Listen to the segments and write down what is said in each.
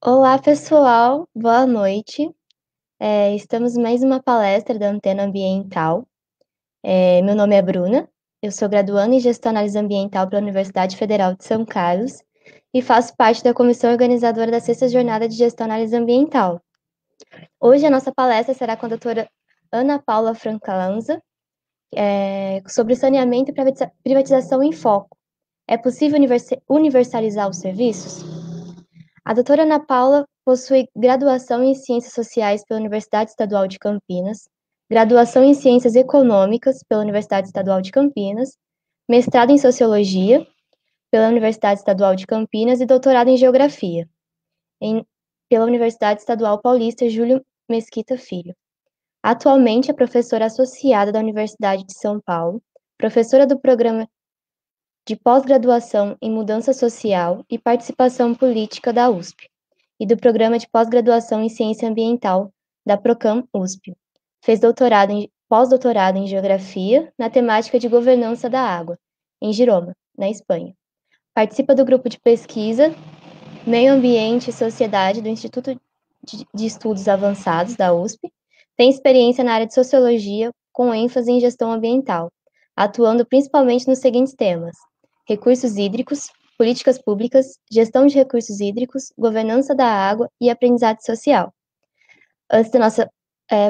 Olá, pessoal, boa noite. Estamos em mais uma palestra da Antena Ambiental. Meu nome é Bruna, eu sou graduanda em Gestão e Análise Ambiental pela Universidade Federal de São Carlos e faço parte da comissão organizadora da Sexta Jornada de Gestão e Análise Ambiental. Hoje a nossa palestra será com a doutora Ana Paula Francalanza, sobre saneamento e privatização em foco. É possível universalizar os serviços? A doutora Ana Paula possui graduação em Ciências Sociais pela Universidade Estadual de Campinas, graduação em Ciências Econômicas pela Universidade Estadual de Campinas, mestrado em Sociologia pela Universidade Estadual de Campinas e doutorado em Geografia pela Universidade Estadual Paulista Júlio Mesquita Filho. Atualmente é professora associada da Universidade de São Paulo, professora do Programa de Pós-Graduação em Mudança Social e Participação Política da USP e do Programa de Pós-Graduação em Ciência Ambiental da Procam USP. Fez pós-doutorado em Geografia na temática de Governança da Água, em Girona, na Espanha. Participa do grupo de pesquisa Meio Ambiente e Sociedade do Instituto de Estudos Avançados da USP. Tem experiência na área de Sociologia, com ênfase em gestão ambiental, atuando principalmente nos seguintes temas: recursos hídricos, políticas públicas, gestão de recursos hídricos, governança da água e aprendizagem social. Antes da nossa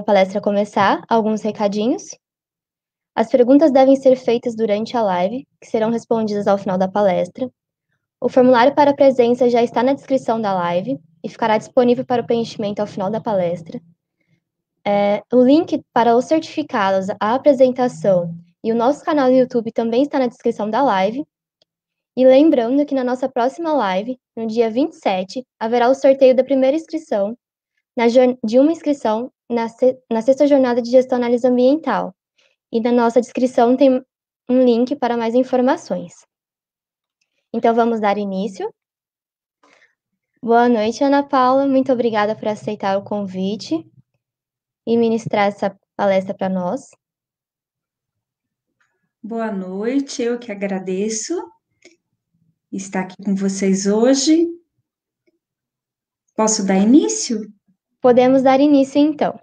palestra começar, alguns recadinhos. As perguntas devem ser feitas durante a live, que serão respondidas ao final da palestra. O formulário para presença já está na descrição da live e ficará disponível para o preenchimento ao final da palestra. O link para os certificados, a apresentação e o nosso canal no YouTube também está na descrição da live. E lembrando que na nossa próxima live, no dia 27, haverá o sorteio da primeira inscrição, de uma inscrição na sexta jornada de gestão e análise ambiental. E na nossa descrição tem um link para mais informações. Então vamos dar início. Boa noite, Ana Paula. Muito obrigada por aceitar o convite e ministrar essa palestra para nós. Boa noite, eu que agradeço estar aqui com vocês hoje. Posso dar início? Podemos dar início, então.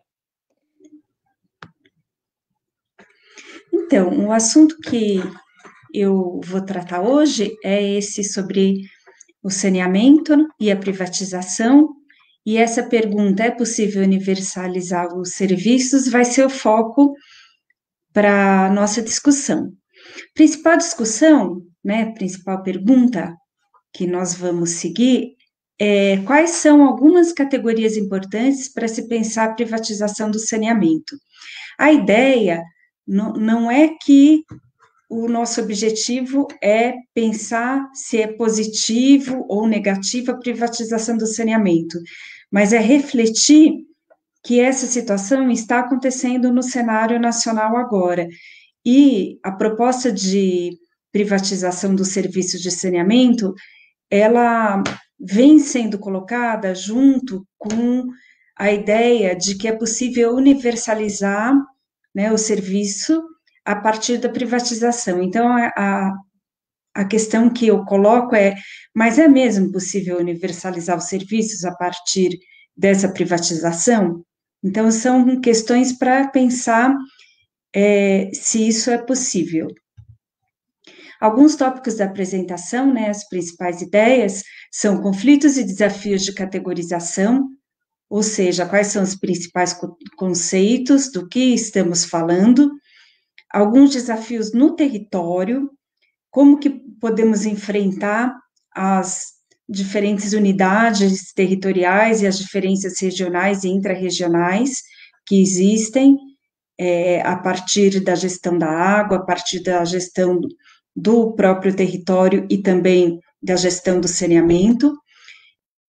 Então, o assunto que eu vou tratar hoje é esse sobre o saneamento e a privatização. E essa pergunta, é possível universalizar os serviços? Vai ser o foco para a nossa discussão. Principal discussão, principal pergunta que nós vamos seguir quais são algumas categorias importantes para se pensar a privatização do saneamento. A ideia não é que o nosso objetivo é pensar se é positivo ou negativo a privatização do saneamento, mas é refletir que essa situação está acontecendo no cenário nacional agora. E a proposta de privatização dos serviços de saneamento, ela vem sendo colocada junto com a ideia de que é possível universalizar, o serviço a partir da privatização. Então, a questão que eu coloco mas é mesmo possível universalizar os serviços a partir dessa privatização? Então, são questões para pensar se isso é possível. Alguns tópicos da apresentação, as principais ideias, são conflitos e desafios de categorização, ou seja, quais são os principais conceitos do que estamos falando, alguns desafios no território, como que podemos enfrentar as diferentes unidades territoriais e as diferenças regionais e intra-regionais que existem a partir da gestão da água, a partir da gestão do próprio território e também da gestão do saneamento,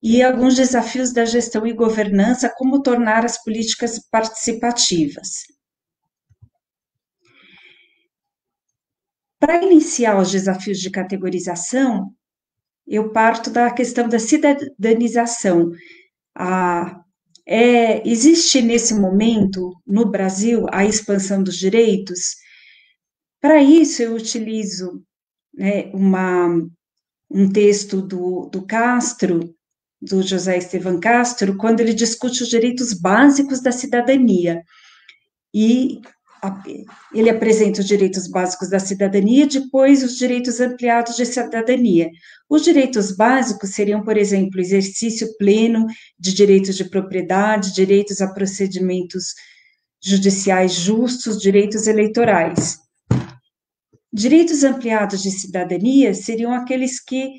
e alguns desafios da gestão e governança, como tornar as políticas participativas. Para iniciar os desafios de categorização, eu parto da questão da cidadanização. Existe nesse momento, no Brasil, a expansão dos direitos. Para isso, eu utilizo um texto do Castro, do José Estevam Castro, quando ele discute os direitos básicos da cidadania. E ele apresenta os direitos básicos da cidadania, depois os direitos ampliados de cidadania. Os direitos básicos seriam, por exemplo, exercício pleno de direitos de propriedade, direitos a procedimentos judiciais justos, direitos eleitorais. Direitos ampliados de cidadania seriam aqueles que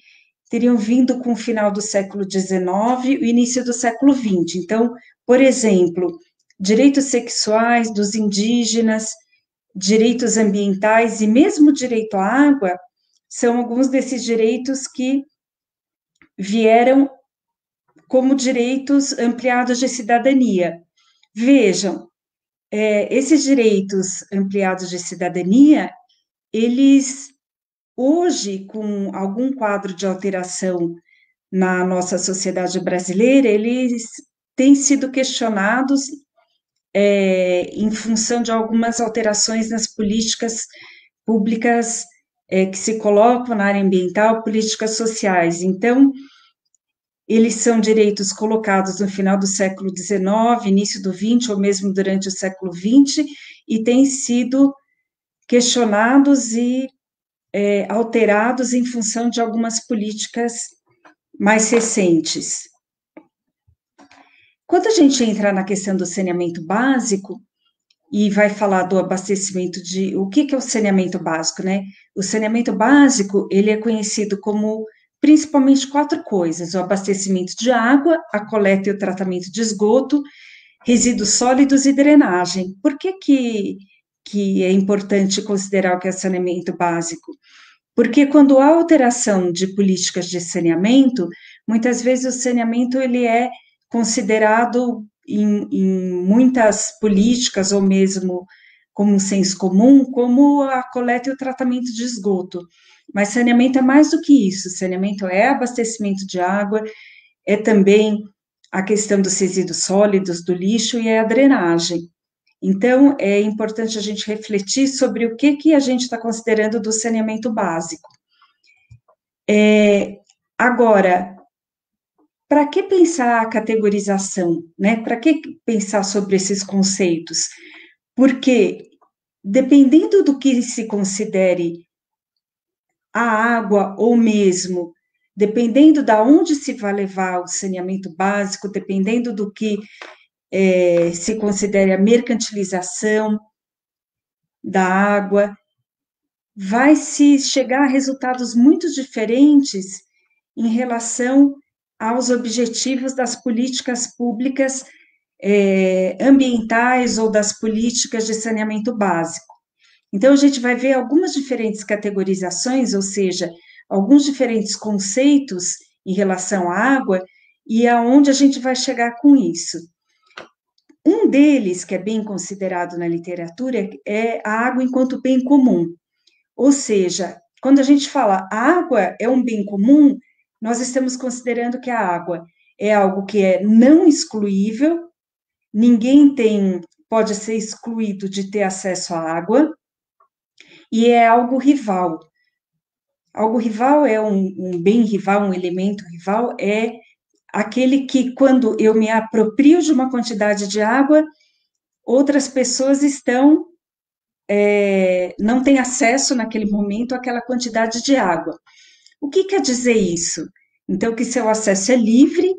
teriam vindo com o final do século XIX e o início do século XX. Então, por exemplo, direitos sexuais dos indígenas, direitos ambientais e mesmo direito à água são alguns desses direitos que vieram como direitos ampliados de cidadania. Vejam, esses direitos ampliados de cidadania, eles, hoje, com algum quadro de alteração na nossa sociedade brasileira, eles têm sido questionados em função de algumas alterações nas políticas públicas que se colocam na área ambiental, políticas sociais. Então, eles são direitos colocados no final do século XIX, início do XX, ou mesmo durante o século XX, e têm sido questionados e alterados em função de algumas políticas mais recentes. Quando a gente entra na questão do saneamento básico, e vai falar do abastecimento de... O que é o saneamento básico, né? O saneamento básico, ele é conhecido como principalmente 4 coisas: o abastecimento de água, a coleta e o tratamento de esgoto, resíduos sólidos e drenagem. Por que é importante considerar o que é saneamento básico? Porque quando há alteração de políticas de saneamento, muitas vezes o saneamento ele é considerado em muitas políticas, ou mesmo como um senso comum, como a coleta e o tratamento de esgoto. Mas saneamento é mais do que isso. Saneamento é abastecimento de água, é também a questão dos resíduos sólidos, do lixo, e é a drenagem. Então, é importante a gente refletir sobre o que a gente está considerando do saneamento básico. Agora, para que pensar a categorização, né? Para que pensar sobre esses conceitos? Porque, dependendo do que se considere a água, ou mesmo, dependendo de onde se vai levar o saneamento básico, dependendo do que se considere a mercantilização da água, vai se chegar a resultados muito diferentes em relação aos objetivos das políticas públicas ambientais ou das políticas de saneamento básico. Então, a gente vai ver algumas diferentes categorizações, ou seja, alguns diferentes conceitos em relação à água e aonde a gente vai chegar com isso. Um deles, que é bem considerado na literatura, é a água enquanto bem comum. Ou seja, quando a gente fala água é um bem comum, nós estamos considerando que a água é algo que é não excluível, ninguém pode ser excluído de ter acesso à água, e é algo rival. Algo rival é um bem rival, um elemento rival, é aquele que, quando eu me aproprio de uma quantidade de água, outras pessoas não têm acesso naquele momento àquela quantidade de água. O que quer dizer isso? Então, que seu acesso é livre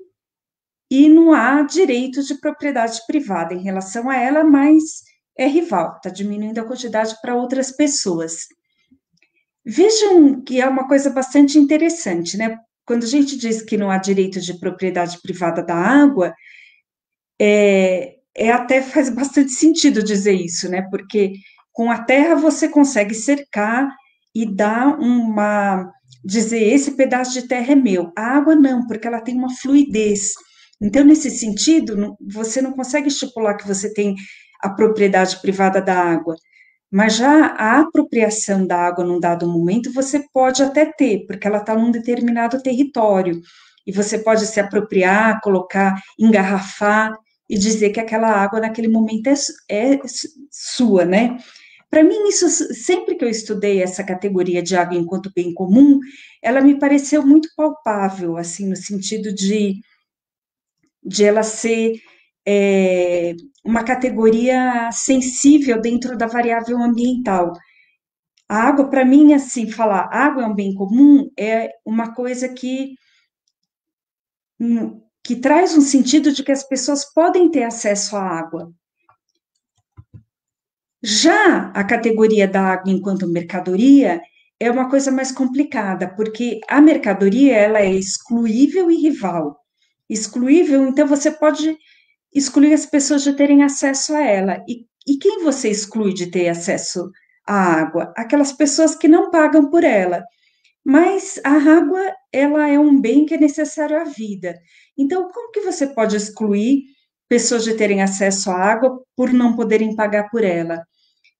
e não há direito de propriedade privada em relação a ela, mas é rival, está diminuindo a quantidade para outras pessoas. Vejam que é uma coisa bastante interessante, né? Quando a gente diz que não há direito de propriedade privada da água, até faz bastante sentido dizer isso, né? Porque com a terra você consegue cercar e dar dizer, esse pedaço de terra é meu. A água não, porque ela tem uma fluidez. Então, nesse sentido, você não consegue estipular que você tem a propriedade privada da água. Mas já a apropriação da água num dado momento, você pode até ter, porque ela está num determinado território. E você pode se apropriar, colocar, engarrafar e dizer que aquela água naquele momento é sua, né? Para mim, isso, sempre que eu estudei essa categoria de água enquanto bem comum, ela me pareceu muito palpável, assim, no sentido de ela ser uma categoria sensível dentro da variável ambiental. A água, para mim, assim, falar água é um bem comum é uma coisa que traz um sentido de que as pessoas podem ter acesso à água. Já a categoria da água enquanto mercadoria é uma coisa mais complicada, porque a mercadoria ela é excluível e rival. Excluível, então você pode excluir as pessoas de terem acesso a ela. E quem você exclui de ter acesso à água? Aquelas pessoas que não pagam por ela. Mas a água, ela é um bem que é necessário à vida. Então, como que você pode excluir pessoas de terem acesso à água por não poderem pagar por ela?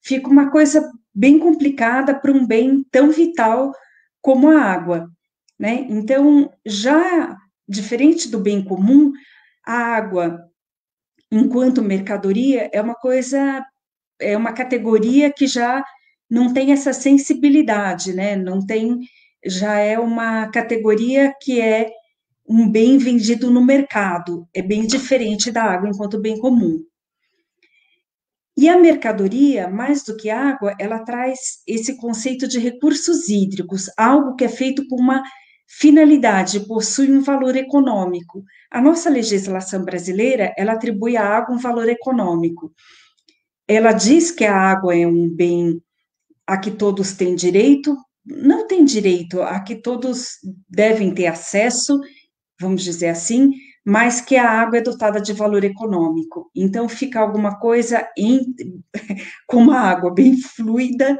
Fica uma coisa bem complicada para um bem tão vital como a água, né? Então, já diferente do bem comum, a água, enquanto mercadoria, é uma coisa, é uma categoria que já não tem essa sensibilidade, né? Não tem, já é uma categoria que é um bem vendido no mercado, é bem diferente da água enquanto bem comum. E a mercadoria, mais do que água, ela traz esse conceito de recursos hídricos, algo que é feito com uma finalidade, possui um valor econômico. A nossa legislação brasileira, ela atribui à água um valor econômico. Ela diz que a água é um bem a que todos têm direito, não tem direito, a que todos devem ter acesso, vamos dizer assim, mas que a água é dotada de valor econômico. Então, fica alguma coisa como a água bem fluida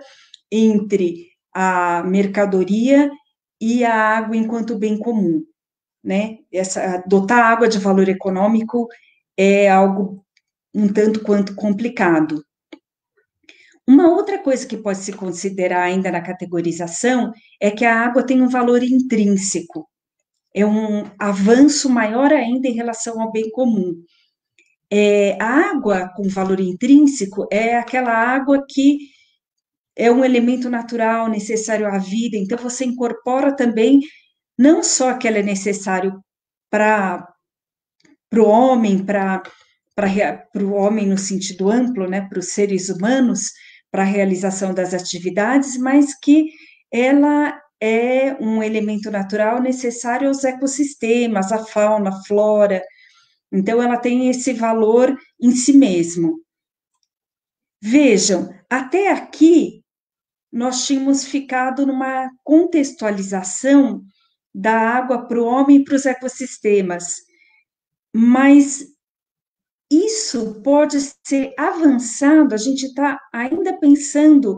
entre a mercadoria e a água enquanto bem comum, né? Dotar a água de valor econômico é algo um tanto quanto complicado. Uma outra coisa que pode se considerar ainda na categorização é que a água tem um valor intrínseco, é um avanço maior ainda em relação ao bem comum. A água com valor intrínseco é aquela água que é um elemento natural necessário à vida, então você incorpora também não só que ela é necessário para o homem, para o homem no sentido amplo, né, para os seres humanos, para a realização das atividades, mas que ela é um elemento natural necessário aos ecossistemas, à fauna, à flora. Então, ela tem esse valor em si mesmo. Vejam, até aqui nós tínhamos ficado numa contextualização da água para o homem e para os ecossistemas, mas isso pode ser avançado, a gente está ainda pensando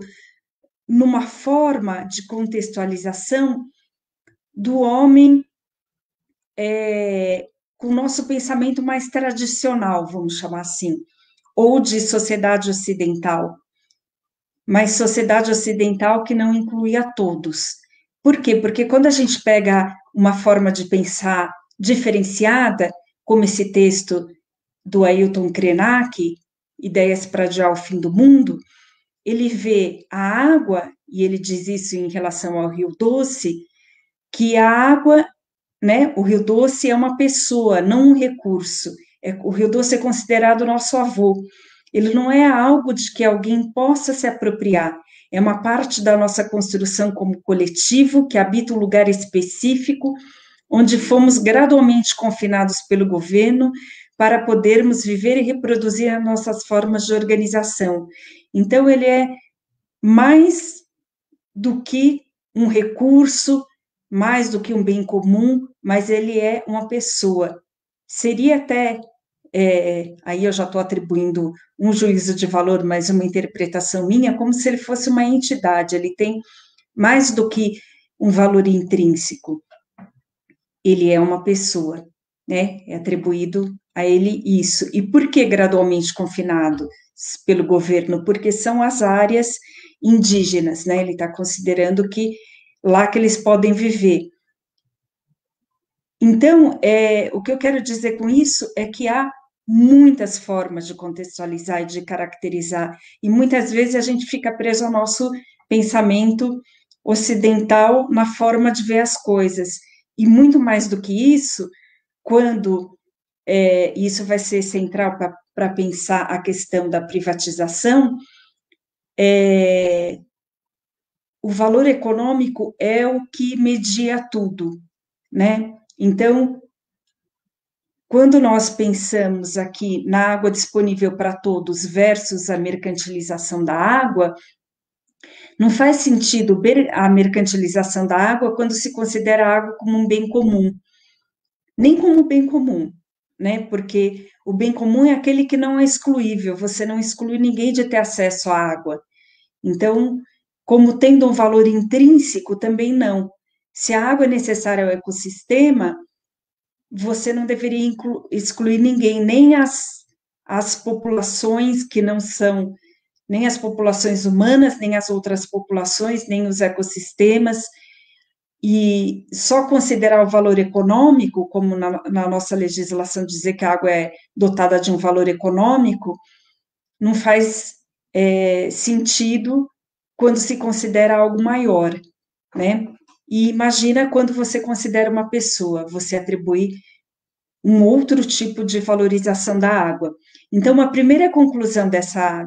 numa forma de contextualização do homem com o nosso pensamento mais tradicional, vamos chamar assim, ou de sociedade ocidental, mas sociedade ocidental que não inclui a todos. Por quê? Porque quando a gente pega uma forma de pensar diferenciada, como esse texto do Ailton Krenak, Ideias para Adiar o Fim do Mundo, ele vê a água, e ele diz isso em relação ao Rio Doce, que a água, né, o Rio Doce é uma pessoa, não um recurso. O Rio Doce é considerado nosso avô. Ele não é algo de que alguém possa se apropriar. É uma parte da nossa construção como coletivo, que habita um lugar específico, onde fomos gradualmente confinados pelo governo para podermos viver e reproduzir as nossas formas de organização. Então, ele é mais do que um recurso, mais do que um bem comum, mas ele é uma pessoa. Seria até, aí eu já estou atribuindo um juízo de valor, mas uma interpretação minha, como se ele fosse uma entidade, ele tem mais do que um valor intrínseco, ele é uma pessoa, né? É atribuído a ele isso. E por que gradualmente confinado pelo governo? Porque são as áreas indígenas, né? Ele está considerando que lá que eles podem viver. Então, o que eu quero dizer com isso é que há muitas formas de contextualizar e de caracterizar, e muitas vezes a gente fica preso ao nosso pensamento ocidental na forma de ver as coisas. E muito mais do que isso, quando isso vai ser central para pensar a questão da privatização, o valor econômico é o que media tudo, né? Então, quando nós pensamos aqui na água disponível para todos versus a mercantilização da água, não faz sentido a mercantilização da água quando se considera a água como um bem comum, nem como bem comum, né? Porque o bem comum é aquele que não é excluível, você não exclui ninguém de ter acesso à água. Então, como tendo um valor intrínseco, também não. Se a água é necessária ao ecossistema, você não deveria excluir ninguém, nem as populações que não são, nem as populações humanas, nem as outras populações, nem os ecossistemas, e só considerar o valor econômico, como na nossa legislação dizer que a água é dotada de um valor econômico, não faz sentido quando se considera algo maior, né? E imagina quando você considera uma pessoa, você atribui um outro tipo de valorização da água. Então, a primeira conclusão dessa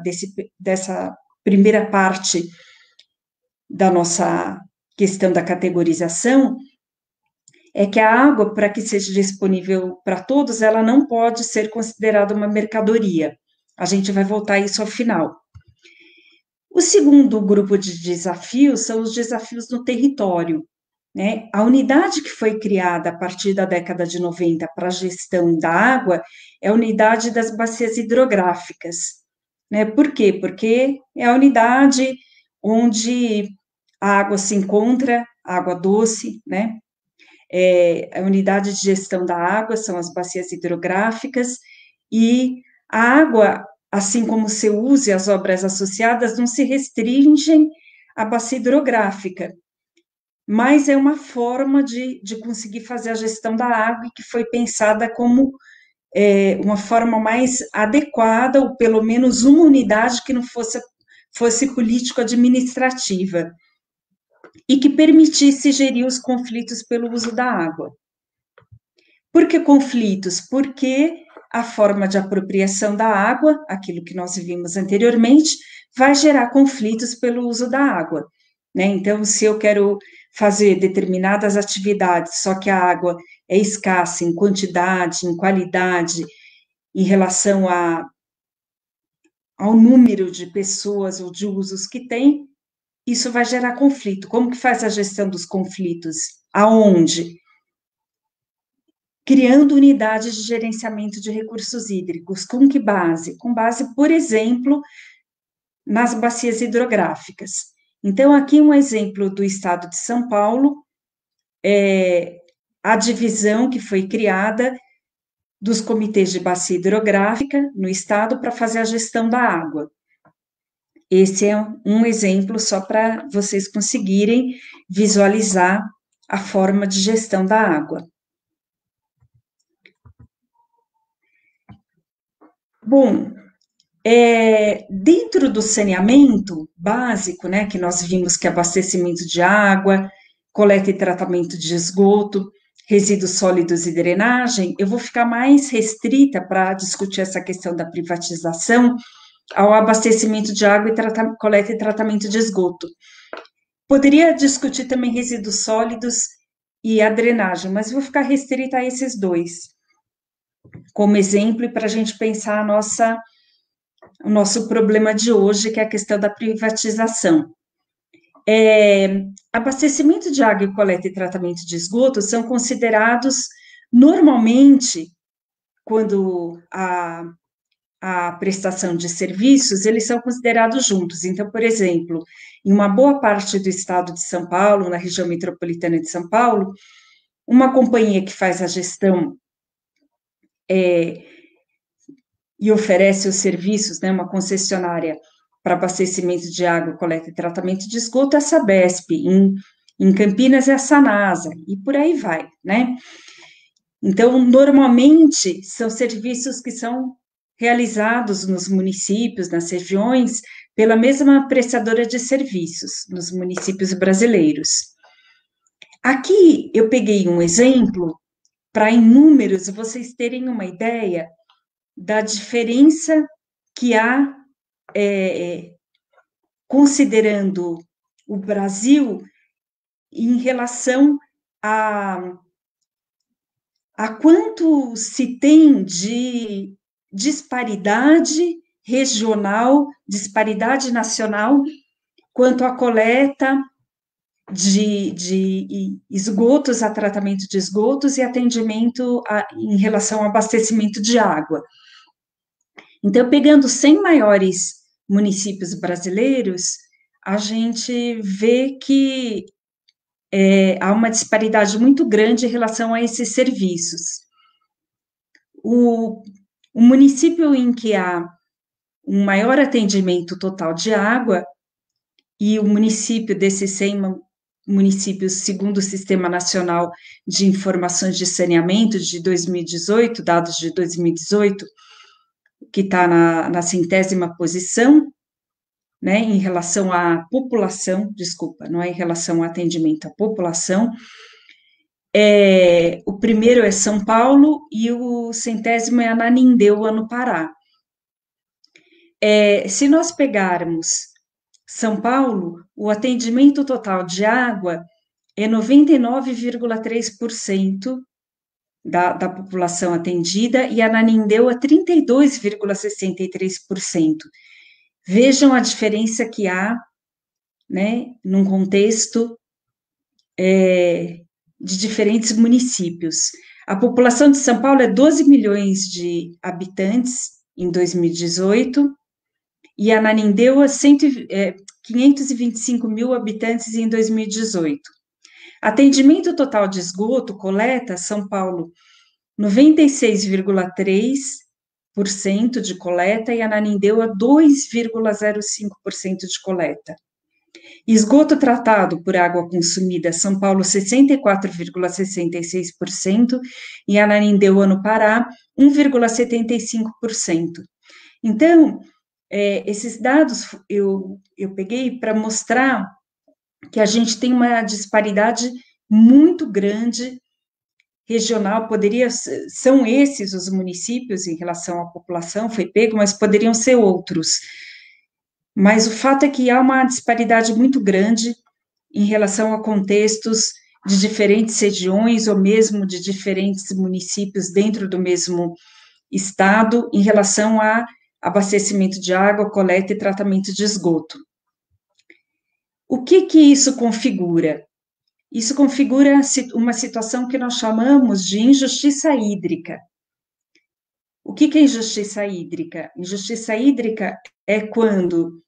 primeira parte da nossa questão da categorização é que a água, para que seja disponível para todos, ela não pode ser considerada uma mercadoria. A gente vai voltar a isso ao final. O segundo grupo de desafios são os desafios no território, né? A unidade que foi criada a partir da década de 90 para a gestão da água é a unidade das bacias hidrográficas, né? Por quê? Porque é a unidade onde a água se encontra, a água doce, né? A unidade de gestão da água são as bacias hidrográficas, e a água, assim como o seu uso e as obras associadas, não se restringem à bacia hidrográfica, mas é uma forma de conseguir fazer a gestão da água que foi pensada como uma forma mais adequada, ou pelo menos uma unidade que não fosse político-administrativa, e que permitisse gerir os conflitos pelo uso da água. Por que conflitos? Porque a forma de apropriação da água, aquilo que nós vimos anteriormente, vai gerar conflitos pelo uso da água, né? Então, se eu quero fazer determinadas atividades, só que a água é escassa em quantidade, em qualidade, em relação ao número de pessoas ou de usos que tem, isso vai gerar conflito. Como que faz a gestão dos conflitos? Aonde? Criando unidades de gerenciamento de recursos hídricos. Com que base? Com base, por exemplo, nas bacias hidrográficas. Então, aqui um exemplo do estado de São Paulo, a divisão que foi criada dos comitês de bacia hidrográfica no estado para fazer a gestão da água. Esse é um exemplo só para vocês conseguirem visualizar a forma de gestão da água. Bom, dentro do saneamento básico, né, que nós vimos que é abastecimento de água, coleta e tratamento de esgoto, resíduos sólidos e drenagem, eu vou ficar mais restrita para discutir essa questão da privatização ao abastecimento de água e coleta e tratamento de esgoto. Poderia discutir também resíduos sólidos e a drenagem, mas vou ficar restrita a esses dois, como exemplo, e para a gente pensar o nosso problema de hoje, que é a questão da privatização. Abastecimento de água e coleta e tratamento de esgoto são considerados, normalmente, quando a prestação de serviços, eles são considerados juntos. Então, por exemplo, em uma boa parte do estado de São Paulo, na região metropolitana de São Paulo, uma companhia que faz a gestão e oferece os serviços, né, uma concessionária para abastecimento de água, coleta e tratamento de esgoto, é a Sabesp, em Campinas é a Sanasa, e por aí vai, né? Então, normalmente, são serviços que são realizados nos municípios, nas regiões, pela mesma prestadora de serviços, nos municípios brasileiros. Aqui eu peguei um exemplo para, em números, vocês terem uma ideia da diferença que há, considerando o Brasil em relação a quanto se tem de disparidade regional, disparidade nacional, quanto à coleta de esgotos, a tratamento de esgotos e atendimento em relação ao abastecimento de água. Então, pegando 100 maiores municípios brasileiros, a gente vê que há uma disparidade muito grande em relação a esses serviços. O município em que há um maior atendimento total de água, e o município desses 100 municípios, segundo o Sistema Nacional de Informações de Saneamento de 2018, dados de 2018, que está na 100ª posição, né, em relação à população, desculpa, não é em relação ao atendimento à população. O primeiro é São Paulo e o 100º é Ananindeua, no Pará. Se nós pegarmos São Paulo, o atendimento total de água é 99,3% da população atendida e Ananindeua 32,63%. Vejam a diferença que há, né, num contexto de diferentes municípios. A população de São Paulo é 12 milhões de habitantes em 2018 e Ananindeua 525 mil habitantes em 2018. Atendimento total de esgoto, coleta, São Paulo 96,3% de coleta e Ananindeua 2,05% de coleta. Esgoto tratado por água consumida, São Paulo 64,66% e Ananindeua, no Pará 1,75%. Então, esses dados eu peguei para mostrar que a gente tem uma disparidade muito grande regional, são esses os municípios em relação à população, foi pego, mas poderiam ser outros. Mas o fato é que há uma disparidade muito grande em relação a contextos de diferentes regiões ou mesmo de diferentes municípios dentro do mesmo estado em relação a abastecimento de água, coleta e tratamento de esgoto. O que isso configura? Isso configura uma situação que nós chamamos de injustiça hídrica. O que é injustiça hídrica? Injustiça hídrica é quando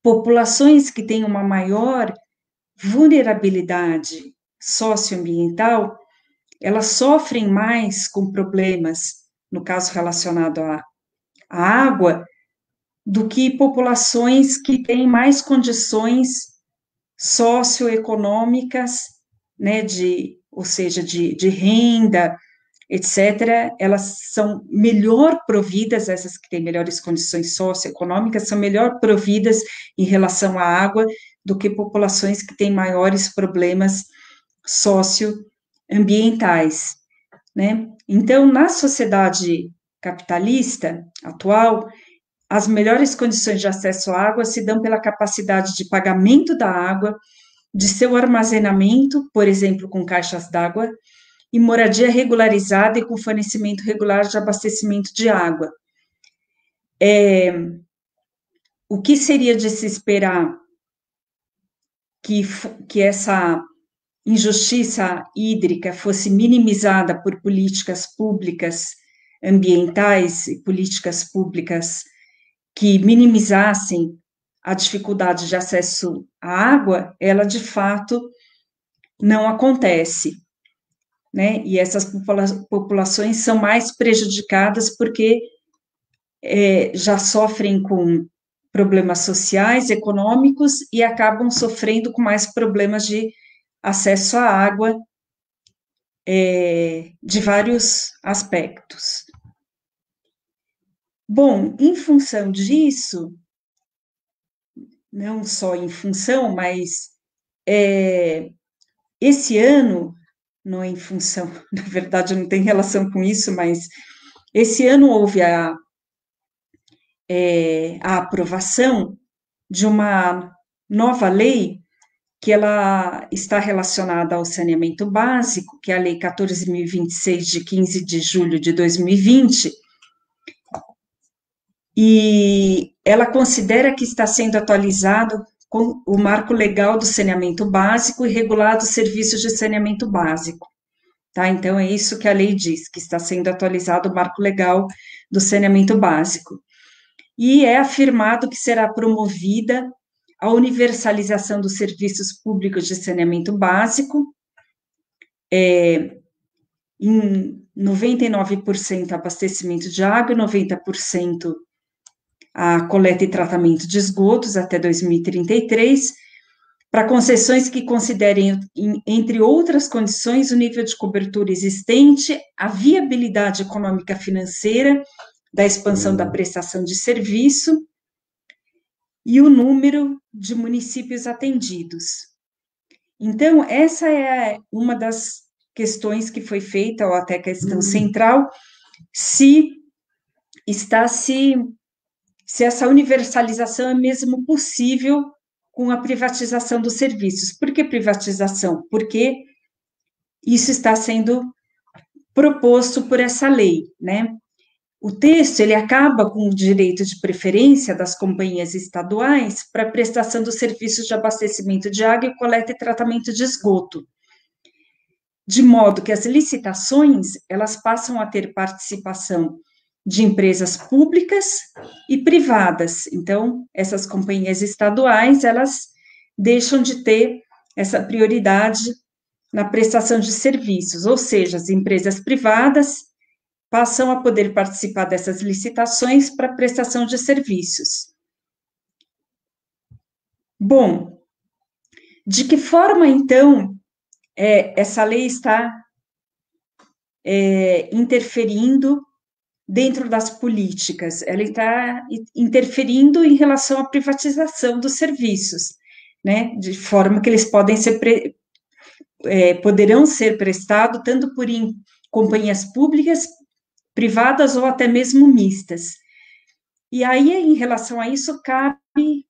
populações que têm uma maior vulnerabilidade socioambiental, elas sofrem mais com problemas, no caso relacionado à água, do que populações que têm mais condições socioeconômicas, né, ou seja, de renda, etc., elas são melhor providas, essas que têm melhores condições socioeconômicas, são melhor providas em relação à água do que populações que têm maiores problemas socioambientais, né? Então, na sociedade capitalista atual, as melhores condições de acesso à água se dão pela capacidade de pagamento da água, de seu armazenamento, por exemplo, com caixas d'água, e moradia regularizada e com fornecimento regular de abastecimento de água. O que seria de se esperar que essa injustiça hídrica fosse minimizada por políticas públicas ambientais e políticas públicas que minimizassem a dificuldade de acesso à água, ela de fato não acontece, né? E essas populações são mais prejudicadas porque já sofrem com problemas sociais, econômicos e acabam sofrendo com mais problemas de acesso à água de vários aspectos. Bom, em função disso, não só em função, mas esse ano, não é em função, na verdade não tem relação com isso, mas esse ano houve a aprovação de uma nova lei que ela está relacionada ao saneamento básico, que é a Lei 14.026, de 15 de julho de 2020, e ela considera que está sendo atualizado com o marco legal do saneamento básico e regulado os serviços de saneamento básico. Tá? Então, é isso que a lei diz, que está sendo atualizado o marco legal do saneamento básico. E é afirmado que será promovida a universalização dos serviços públicos de saneamento básico, em 99% abastecimento de água e 90% a coleta e tratamento de esgotos até 2033, para concessões que considerem, entre outras condições, o nível de cobertura existente, a viabilidade econômica financeira da expansão da prestação de serviço e o número de municípios atendidos. Então, essa é uma das questões que foi feita, ou até questão central, se essa universalização é mesmo possível com a privatização dos serviços. Por que privatização? Porque isso está sendo proposto por essa lei, né? O texto, ele acaba com o direito de preferência das companhias estaduais para a prestação dos serviços de abastecimento de água e coleta e tratamento de esgoto, de modo que as licitações, elas passam a ter participação de empresas públicas e privadas. Então, essas companhias estaduais, elas deixam de ter essa prioridade na prestação de serviços, ou seja, as empresas privadas passam a poder participar dessas licitações para prestação de serviços. Bom, de que forma, então, essa lei está interferindo dentro das políticas? Ela está interferindo em relação à privatização dos serviços, né? De forma que eles poderão ser prestados tanto por companhias públicas, privadas ou até mesmo mistas. E aí, em relação a isso, cabe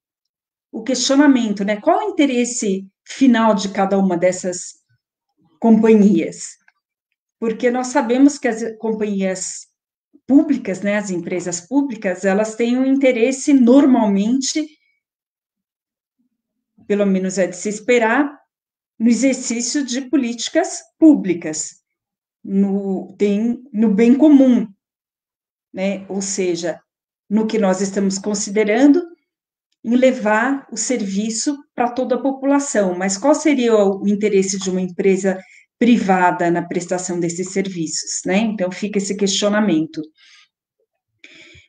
o questionamento, né? Qual o interesse final de cada uma dessas companhias? Porque nós sabemos que as companhias públicas, né, as empresas públicas, elas têm um interesse normalmente, pelo menos é de se esperar, no exercício de políticas públicas, no bem comum, né? Ou seja, no que nós estamos considerando em levar o serviço para toda a população. Mas qual seria o interesse de uma empresa privada na prestação desses serviços, né? Então, fica esse questionamento.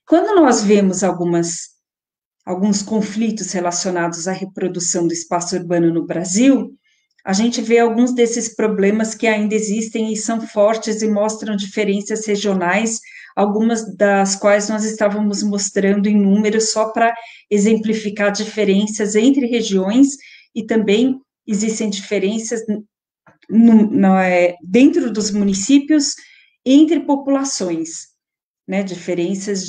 Quando nós vemos alguns conflitos relacionados à reprodução do espaço urbano no Brasil, a gente vê alguns desses problemas que ainda existem e são fortes e mostram diferenças regionais, algumas das quais nós estávamos mostrando em números só para exemplificar diferenças entre regiões, e também existem diferenças dentro dos municípios entre populações, né, diferenças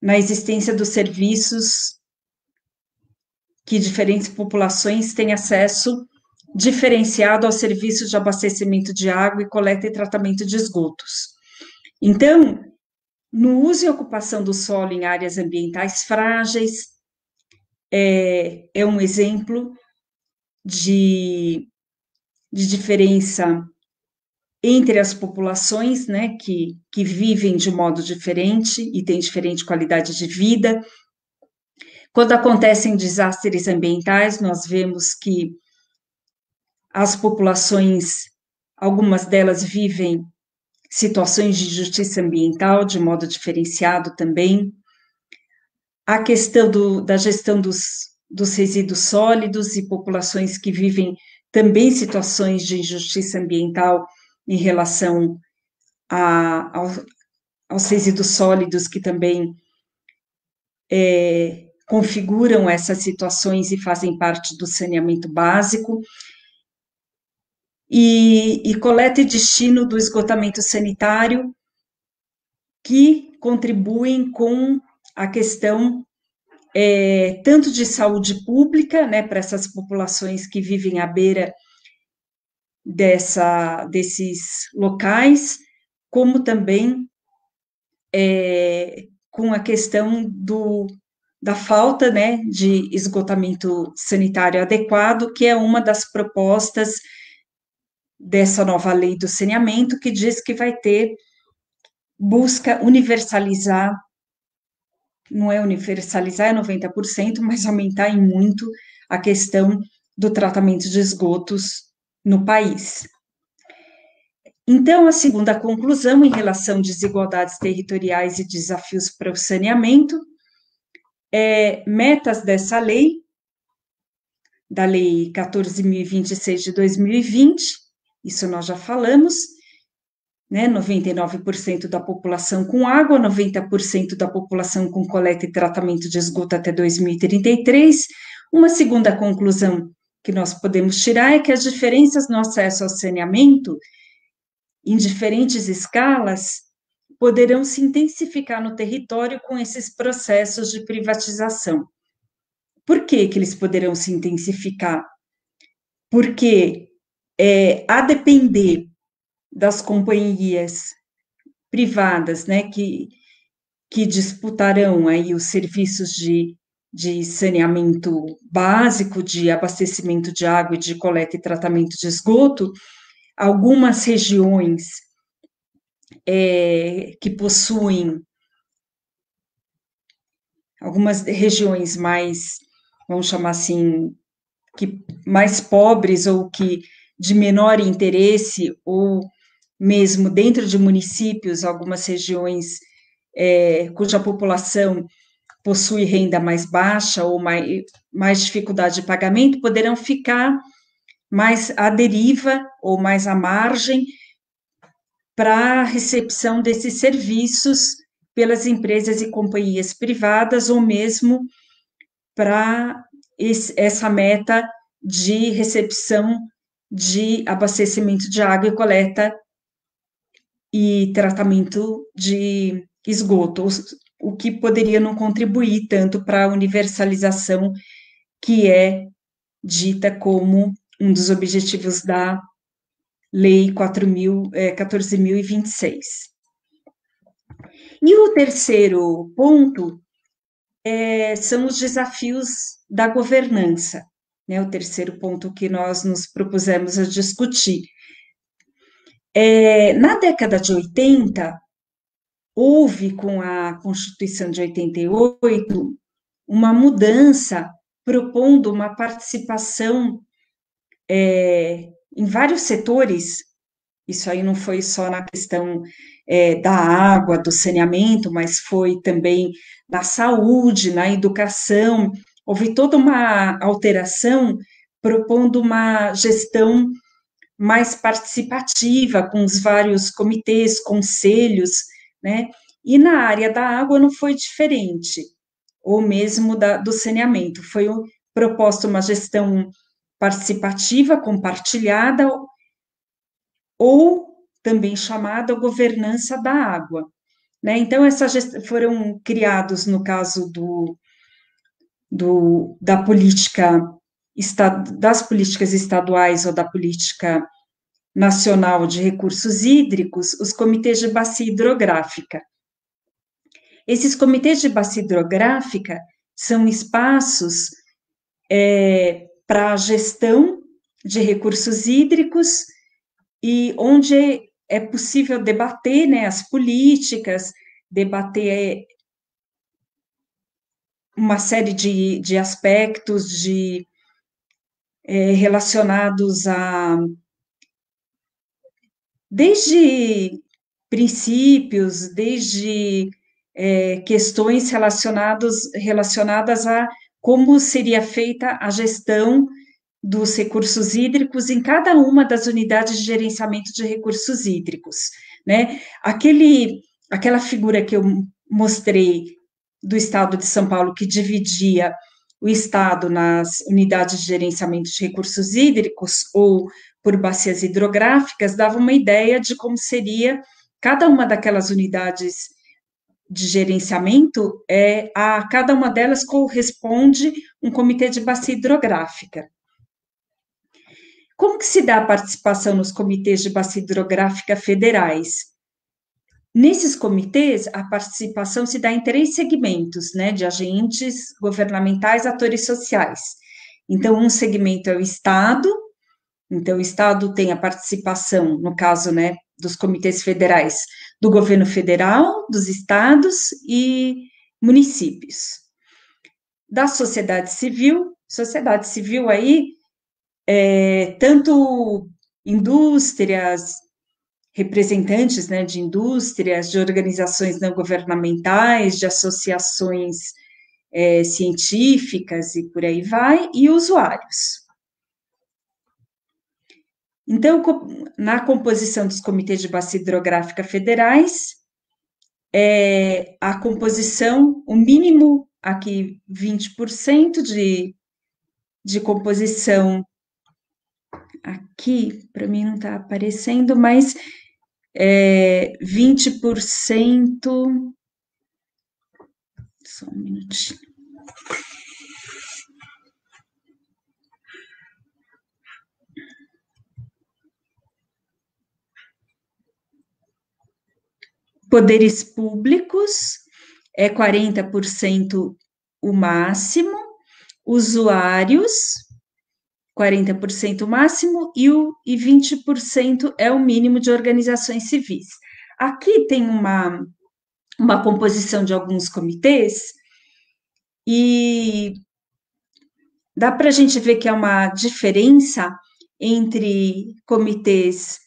na existência dos serviços que diferentes populações têm acesso diferenciado aos serviços de abastecimento de água e coleta e tratamento de esgotos. Então, no uso e ocupação do solo em áreas ambientais frágeis, é um exemplo de diferença entre as populações, né, que vivem de modo diferente e têm diferente qualidade de vida. Quando acontecem desastres ambientais, nós vemos que as populações, algumas delas vivem situações de justiça ambiental de modo diferenciado também. A questão da gestão dos resíduos sólidos e populações que vivem também situações de injustiça ambiental em relação aos resíduos sólidos que também configuram essas situações e fazem parte do saneamento básico, e coleta e destino do esgotamento sanitário, que contribuem com a questão tanto de saúde pública, né, para essas populações que vivem à beira desses locais, como também com a questão da falta, né, de esgotamento sanitário adequado, que é uma das propostas dessa nova lei do saneamento, que diz que vai ter, busca universalizar, não é universalizar, é 90%, mas aumentar em muito a questão do tratamento de esgotos no país. Então, a segunda conclusão, em relação a desigualdades territoriais e desafios para o saneamento, metas dessa lei, da Lei 14.026 de 2020, isso nós já falamos, né, 99% da população com água, 90% da população com coleta e tratamento de esgoto até 2033. Uma segunda conclusão que nós podemos tirar é que as diferenças no acesso ao saneamento, em diferentes escalas, poderão se intensificar no território com esses processos de privatização. Por que eles poderão se intensificar? Porque, a depender das companhias privadas, né, que disputarão aí os serviços de saneamento básico, de abastecimento de água e de coleta e tratamento de esgoto, algumas regiões que possuem, algumas regiões mais, vamos chamar assim, que mais pobres ou que de menor interesse, ou mesmo dentro de municípios, algumas regiões cuja população possui renda mais baixa ou mais dificuldade de pagamento, poderão ficar mais à deriva ou mais à margem para a recepção desses serviços pelas empresas e companhias privadas, ou mesmo para essa meta de recepção de abastecimento de água e coleta e tratamento de esgoto, o que poderia não contribuir tanto para a universalização, que é dita como um dos objetivos da Lei 14.026. E o terceiro ponto são os desafios da governança, né? O terceiro ponto que nós nos propusemos a discutir. Na década de 80, houve, com a Constituição de 88, uma mudança propondo uma participação em vários setores. Isso aí não foi só na questão da água, do saneamento, mas foi também na saúde, na educação. Houve toda uma alteração propondo uma gestão mais participativa, com os vários comitês, conselhos, né? E na área da água não foi diferente, ou mesmo do saneamento. Foi proposta uma gestão participativa, compartilhada, ou também chamada governança da água, né? Então, foram criados, no caso da política, das políticas estaduais ou da política nacional de recursos hídricos, os comitês de bacia hidrográfica. Esses comitês de bacia hidrográfica são espaços para a gestão de recursos hídricos, e onde é possível debater, né, as políticas, debater uma série de aspectos relacionados desde princípios, desde questões relacionadas a como seria feita a gestão dos recursos hídricos em cada uma das unidades de gerenciamento de recursos hídricos, né? aquela figura que eu mostrei do Estado de São Paulo, que dividia o Estado nas unidades de gerenciamento de recursos hídricos ou por bacias hidrográficas, dava uma ideia de como seria cada uma daquelas unidades de gerenciamento, a cada uma delas corresponde um comitê de bacia hidrográfica. Como que se dá a participação nos comitês de bacia hidrográfica federais? Nesses comitês, a participação se dá em 3 segmentos, né, de agentes governamentais, atores sociais. Então, um segmento é o Estado, então o Estado tem a participação, no caso, né, dos comitês federais, do governo federal, dos estados e municípios. Da sociedade civil aí, tanto indústrias, representantes, né, de indústrias, de organizações não governamentais, de associações científicas e por aí vai, e usuários. Então, na composição dos comitês de bacia hidrográfica federais, a composição, o mínimo aqui 20% de composição, aqui, para mim não está aparecendo, mas 20%, só um minutinho. Poderes públicos, 40% o máximo, usuários, 40% o máximo, e 20% é o mínimo de organizações civis. Aqui tem uma composição de alguns comitês, e dá para a gente ver que é uma diferença entre comitês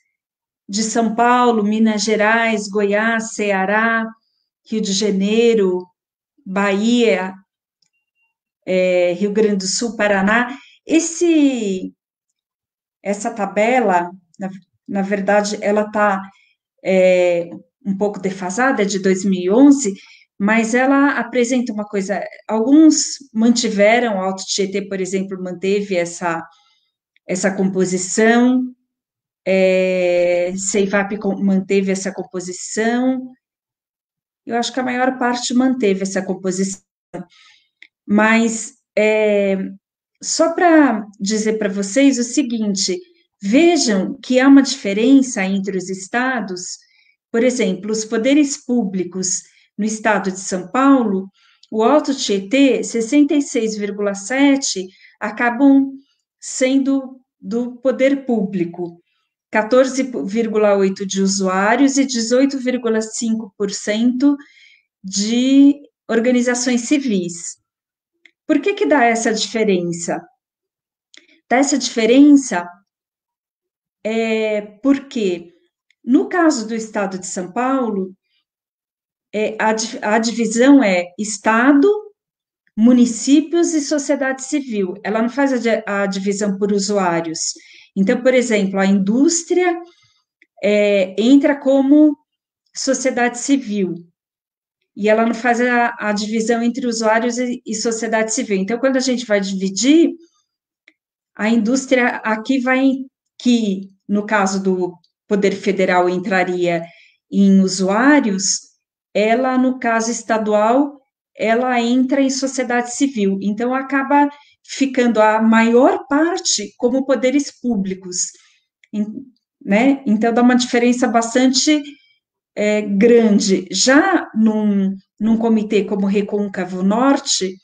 de São Paulo, Minas Gerais, Goiás, Ceará, Rio de Janeiro, Bahia, Rio Grande do Sul, Paraná. Essa tabela, na verdade, ela está um pouco defasada, é de 2011, mas ela apresenta uma coisa, alguns mantiveram, o Alto Tietê, por exemplo, manteve essa composição, CEIVAP manteve essa composição, eu acho que a maior parte manteve essa composição, mas só para dizer para vocês o seguinte, vejam que há uma diferença entre os estados, por exemplo, os poderes públicos no estado de São Paulo, o Alto Tietê, 66,7% acabam sendo do poder público, 14,8% de usuários e 18,5% de organizações civis. Por que dá essa diferença? Dá essa diferença porque, no caso do Estado de São Paulo, a divisão é Estado, municípios e sociedade civil. Ela não faz a divisão por usuários. Então, por exemplo, a indústria entra como sociedade civil, e ela não faz a divisão entre usuários e sociedade civil. Então, quando a gente vai dividir, a indústria aqui que no caso do Poder Federal entraria em usuários, ela, no caso estadual, ela entra em sociedade civil. Então, acaba ficando a maior parte como poderes públicos, né? Então, dá uma diferença bastante grande. Já num comitê como Recôncavo Norte,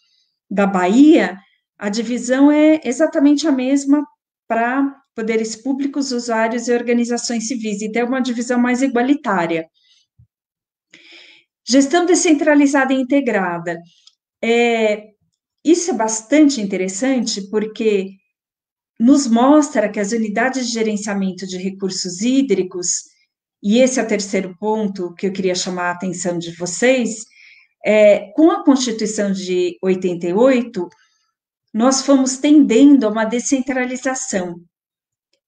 da Bahia, a divisão é exatamente a mesma para poderes públicos, usuários e organizações civis, então é uma divisão mais igualitária. Gestão descentralizada e integrada. Isso é bastante interessante, porque nos mostra que as unidades de gerenciamento de recursos hídricos, e esse é o terceiro ponto que eu queria chamar a atenção de vocês, com a Constituição de 88, nós fomos tendendo a uma descentralização,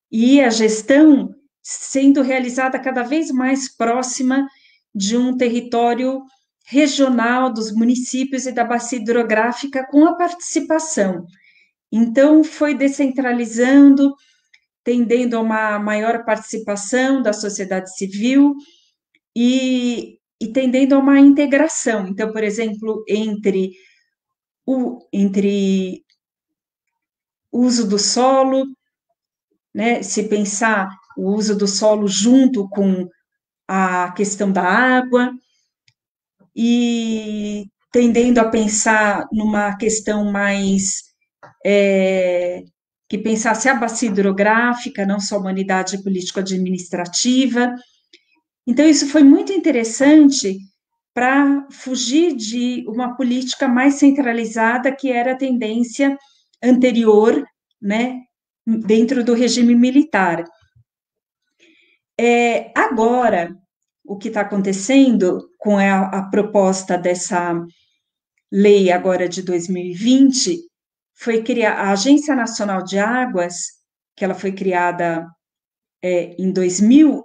e a gestão sendo realizada cada vez mais próxima de um território regional dos municípios e da bacia hidrográfica com a participação. Então, foi descentralizando, tendendo a uma maior participação da sociedade civil e tendendo a uma integração. Então, por exemplo, entre o uso do solo, né, se pensar o uso do solo junto com a questão da água, e tendendo a pensar numa questão mais que pensasse a bacia hidrográfica, não só a humanidade político-administrativa. Então, isso foi muito interessante para fugir de uma política mais centralizada, que era a tendência anterior, né, dentro do regime militar. Agora, o que está acontecendo com a proposta dessa lei agora de 2020 foi criar a Agência Nacional de Águas, que ela foi criada em 2000,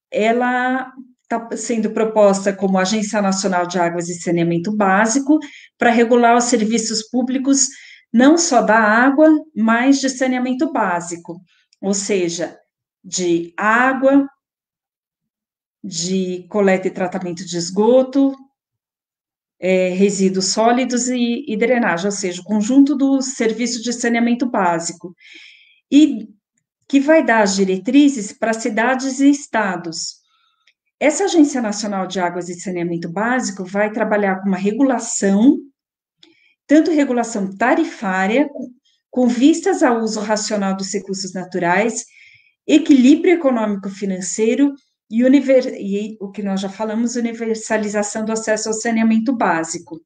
ela está sendo proposta como Agência Nacional de Águas e Saneamento Básico para regular os serviços públicos não só da água, mas de saneamento básico, ou seja, de água, de coleta e tratamento de esgoto, resíduos sólidos e drenagem, ou seja, o conjunto do serviço de saneamento básico, e que vai dar as diretrizes para cidades e estados. Essa Agência Nacional de Águas e Saneamento Básico vai trabalhar com uma regulação, tanto regulação tarifária, com vistas ao uso racional dos recursos naturais, equilíbrio econômico-financeiro e o que nós já falamos, universalização do acesso ao saneamento básico.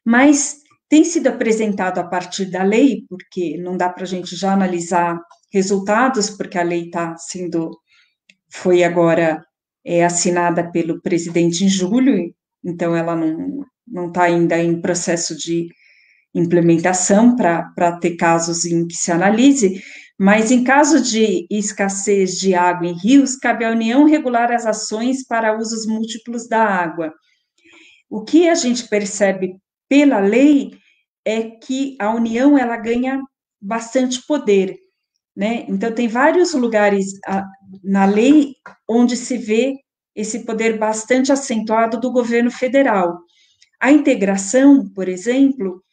Mas tem sido apresentado a partir da lei, porque não dá para a gente já analisar resultados, porque a lei foi agora assinada pelo presidente em julho, então ela não está ainda em processo de implementação para ter casos em que se analise, mas em caso de escassez de água em rios, cabe à União regular as ações para usos múltiplos da água. O que a gente percebe pela lei é que a União ela ganha bastante poder, né? Então tem vários lugares na lei onde se vê esse poder bastante acentuado do governo federal. A integração, por exemplo,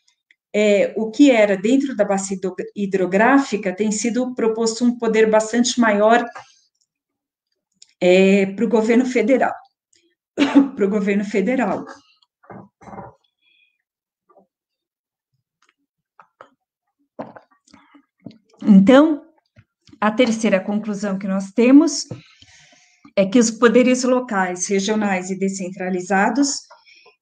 o que era dentro da bacia hidrográfica tem sido proposto um poder bastante maior para o governo federal. Para o governo federal. Então, a terceira conclusão que nós temos é que os poderes locais, regionais e descentralizados,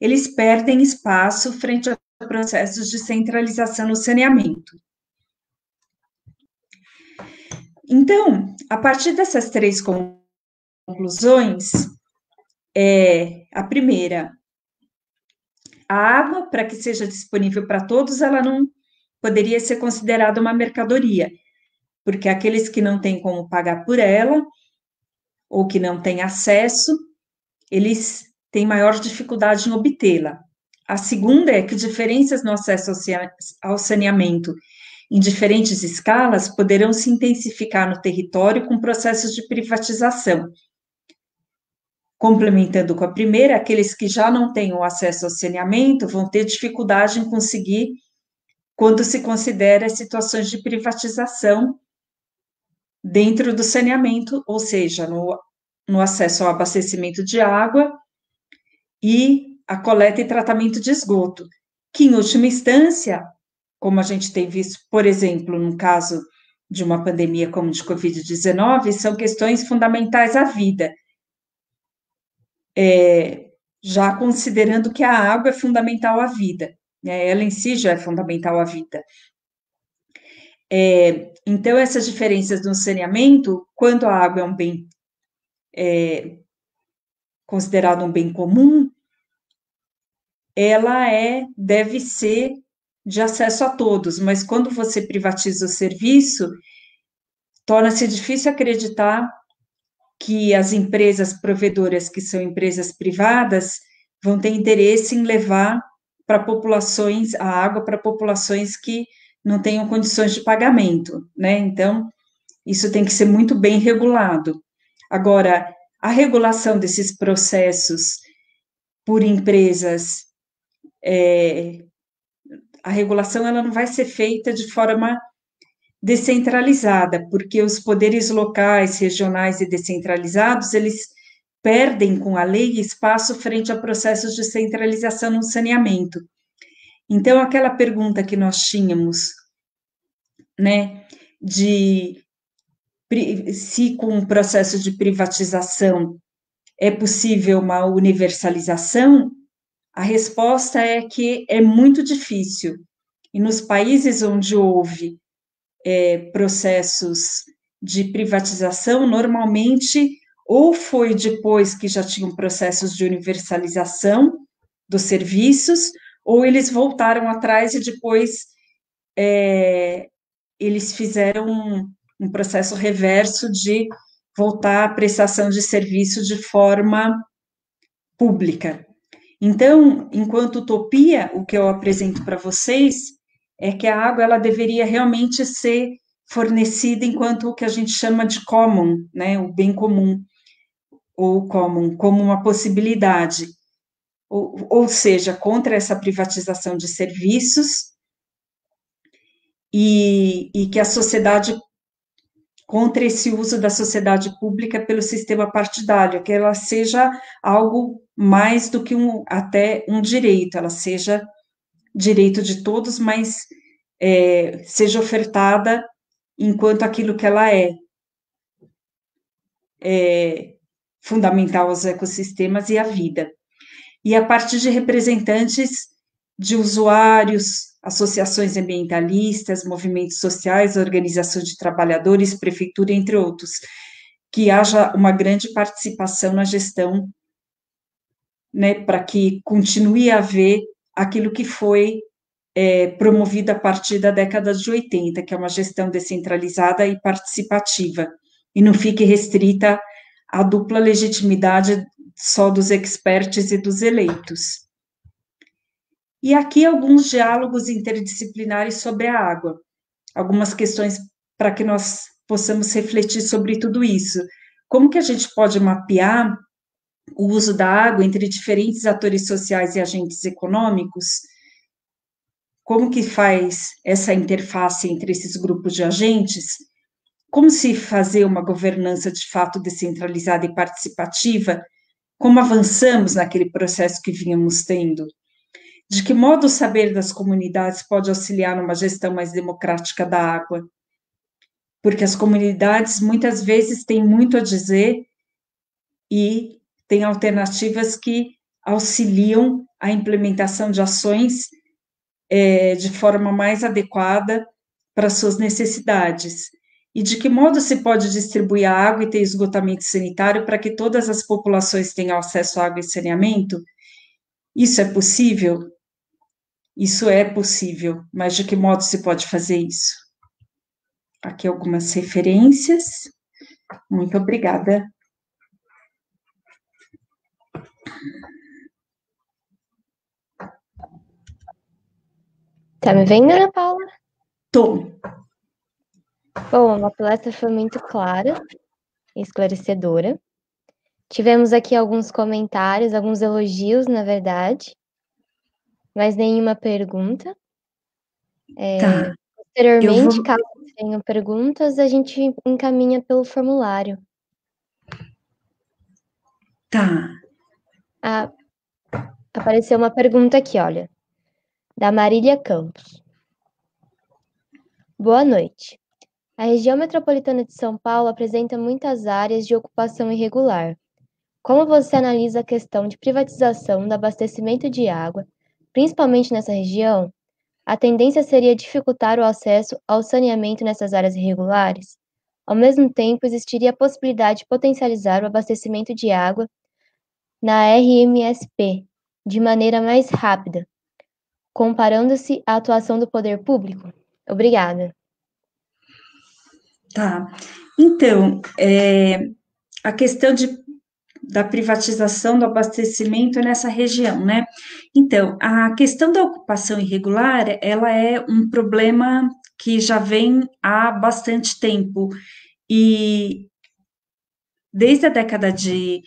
eles perdem espaço frente a processos de centralização no saneamento. Então, a partir dessas três conclusões, a primeira, a água, para que seja disponível para todos, ela não poderia ser considerada uma mercadoria, porque aqueles que não têm como pagar por ela, ou que não têm acesso, eles têm maior dificuldade em obtê-la. A segunda é que diferenças no acesso ao saneamento em diferentes escalas poderão se intensificar no território com processos de privatização. Complementando com a primeira, aqueles que já não têm o acesso ao saneamento vão ter dificuldade em conseguir quando se considera situações de privatização dentro do saneamento, ou seja, no acesso ao abastecimento de água e a coleta e tratamento de esgoto, que, em última instância, como a gente tem visto, por exemplo, no caso de uma pandemia como de Covid-19, são questões fundamentais à vida, já considerando que a água é fundamental à vida, né? Ela em si já é fundamental à vida. Então, essas diferenças no saneamento, quando a água é um bem considerado um bem comum, ela deve ser de acesso a todos, mas quando você privatiza o serviço, torna-se difícil acreditar que as empresas provedoras, que são empresas privadas, vão ter interesse em levar para populações, a água para populações que não tenham condições de pagamento, né? Então, isso tem que ser muito bem regulado. Agora, a regulação desses processos por empresas, a regulação ela não vai ser feita de forma descentralizada, porque os poderes locais, regionais e descentralizados, eles perdem com a lei espaço frente a processos de centralização no saneamento. Então, aquela pergunta que nós tínhamos, né, de se com o processo de privatização é possível uma universalização, a resposta é que é muito difícil. E nos países onde houve processos de privatização, normalmente, ou foi depois que já tinham processos de universalização dos serviços, ou eles voltaram atrás e depois eles fizeram um processo reverso de voltar à prestação de serviço de forma pública. Então, enquanto utopia, o que eu apresento para vocês é que a água ela deveria realmente ser fornecida enquanto o que a gente chama de common, né, o bem comum, ou common, como uma possibilidade. Ou seja, contra essa privatização de serviços e que a sociedade, contra esse uso da sociedade pública pelo sistema partidário, que ela seja algo mais do que até um direito, ela seja direito de todos, mas seja ofertada enquanto aquilo que ela é fundamental aos ecossistemas e à vida. E a partir de representantes de usuários, associações ambientalistas, movimentos sociais, organizações de trabalhadores, prefeitura, entre outros, que haja uma grande participação na gestão, né, para que continue a haver aquilo que foi promovido a partir da década de 80, que é uma gestão descentralizada e participativa, e não fique restrita à dupla legitimidade só dos experts e dos eleitos. E aqui alguns diálogos interdisciplinares sobre a água, algumas questões para que nós possamos refletir sobre tudo isso. Como que a gente pode mapear o uso da água entre diferentes atores sociais e agentes econômicos? Como que faz essa interface entre esses grupos de agentes? Como se fazer uma governança de fato descentralizada e participativa? Como avançamos naquele processo que vínhamos tendo? De que modo o saber das comunidades pode auxiliar numa gestão mais democrática da água? Porque as comunidades muitas vezes têm muito a dizer e têm alternativas que auxiliam a implementação de ações de forma mais adequada para suas necessidades. E de que modo se pode distribuir a água e ter esgotamento sanitário para que todas as populações tenham acesso à água e saneamento? Isso é possível? Isso é possível, mas de que modo se pode fazer isso? Aqui algumas referências. Muito obrigada. Tá me vendo, Ana Paula? Tô. Bom, a palestra foi muito clara e esclarecedora. Tivemos aqui alguns comentários, alguns elogios, na verdade, mas nenhuma pergunta. Tá. Posteriormente, caso tenham perguntas, a gente encaminha pelo formulário. Tá. Apareceu uma pergunta aqui, olha, da Marília Campos. Boa noite. A região metropolitana de São Paulo apresenta muitas áreas de ocupação irregular. Como você analisa a questão de privatização do abastecimento de água, principalmente nessa região? A tendência seria dificultar o acesso ao saneamento nessas áreas irregulares? Ao mesmo tempo, existiria a possibilidade de potencializar o abastecimento de água na RMSP de maneira mais rápida, comparando-se à atuação do poder público? Obrigada. Tá. Então, a questão da privatização do abastecimento nessa região, né? Então, a questão da ocupação irregular, ela é um problema que já vem há bastante tempo, e desde a década de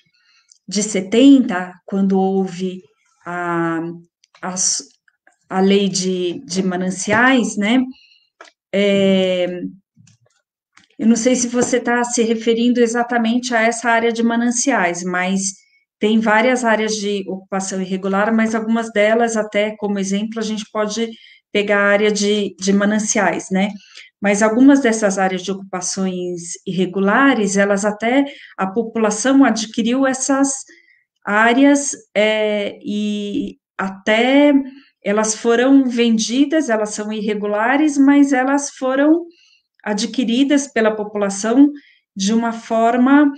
70, quando houve a, a, a lei de mananciais, né? Eu não sei se você está se referindo exatamente a essa área de mananciais, mas tem várias áreas de ocupação irregular, mas algumas delas, até como exemplo, a gente pode pegar a área de mananciais, né? Mas algumas dessas áreas de ocupações irregulares, elas até, a população adquiriu essas áreas, e até elas foram vendidas, elas são irregulares, mas elas foram adquiridas pela população de uma forma,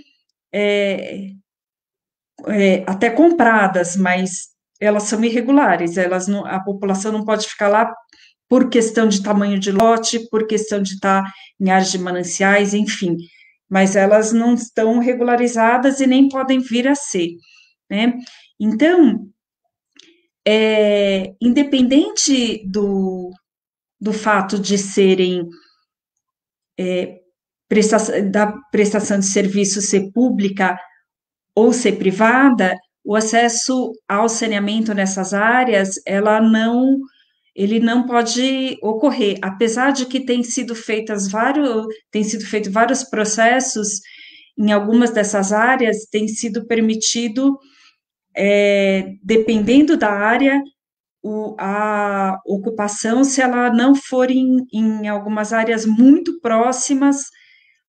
até compradas, mas elas são irregulares, elas não, a população não pode ficar lá por questão de tamanho de lote, por questão de estar em áreas de mananciais, enfim, mas elas não estão regularizadas e nem podem vir a ser, né? Então, independente do fato de serem da prestação de serviço ser pública ou ser privada, o acesso ao saneamento nessas áreas, ele não pode ocorrer, apesar de que tem sido feito vários processos em algumas dessas áreas, tem sido permitido, dependendo da área, a ocupação, se ela não for em algumas áreas muito próximas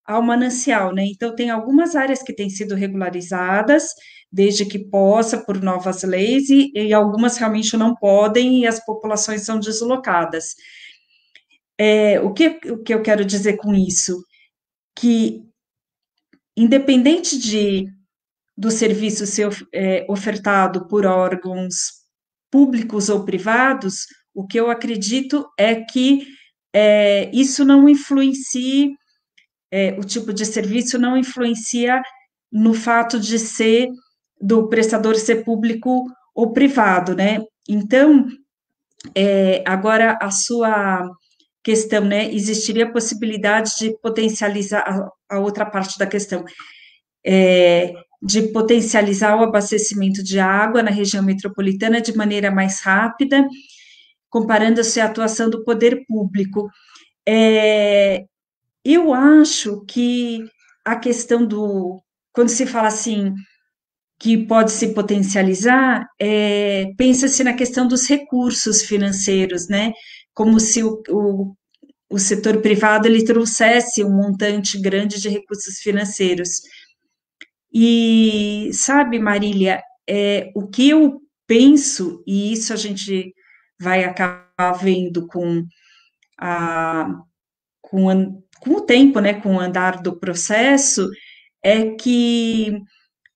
ao manancial, né? Então, tem algumas áreas que têm sido regularizadas, desde que possa, por novas leis, e algumas realmente não podem, e as populações são deslocadas. O que eu quero dizer com isso? Que, independente do serviço ser ofertado por órgãos públicos ou privados, o que eu acredito é que isso não influencie, o tipo de serviço não influencia no fato de ser, do prestador ser público ou privado, né? Então, agora a sua questão, né? Existiria a possibilidade de potencializar a outra parte da questão, de potencializar o abastecimento de água na região metropolitana de maneira mais rápida, comparando-se à atuação do poder público. Eu acho que a questão quando se fala assim, que pode se potencializar, pensa-se na questão dos recursos financeiros, né? Como se o setor privado ele trouxesse um montante grande de recursos financeiros. E sabe, Marília, o que eu penso, e isso a gente vai acabar vendo a, com o tempo, né, com o andar do processo, é que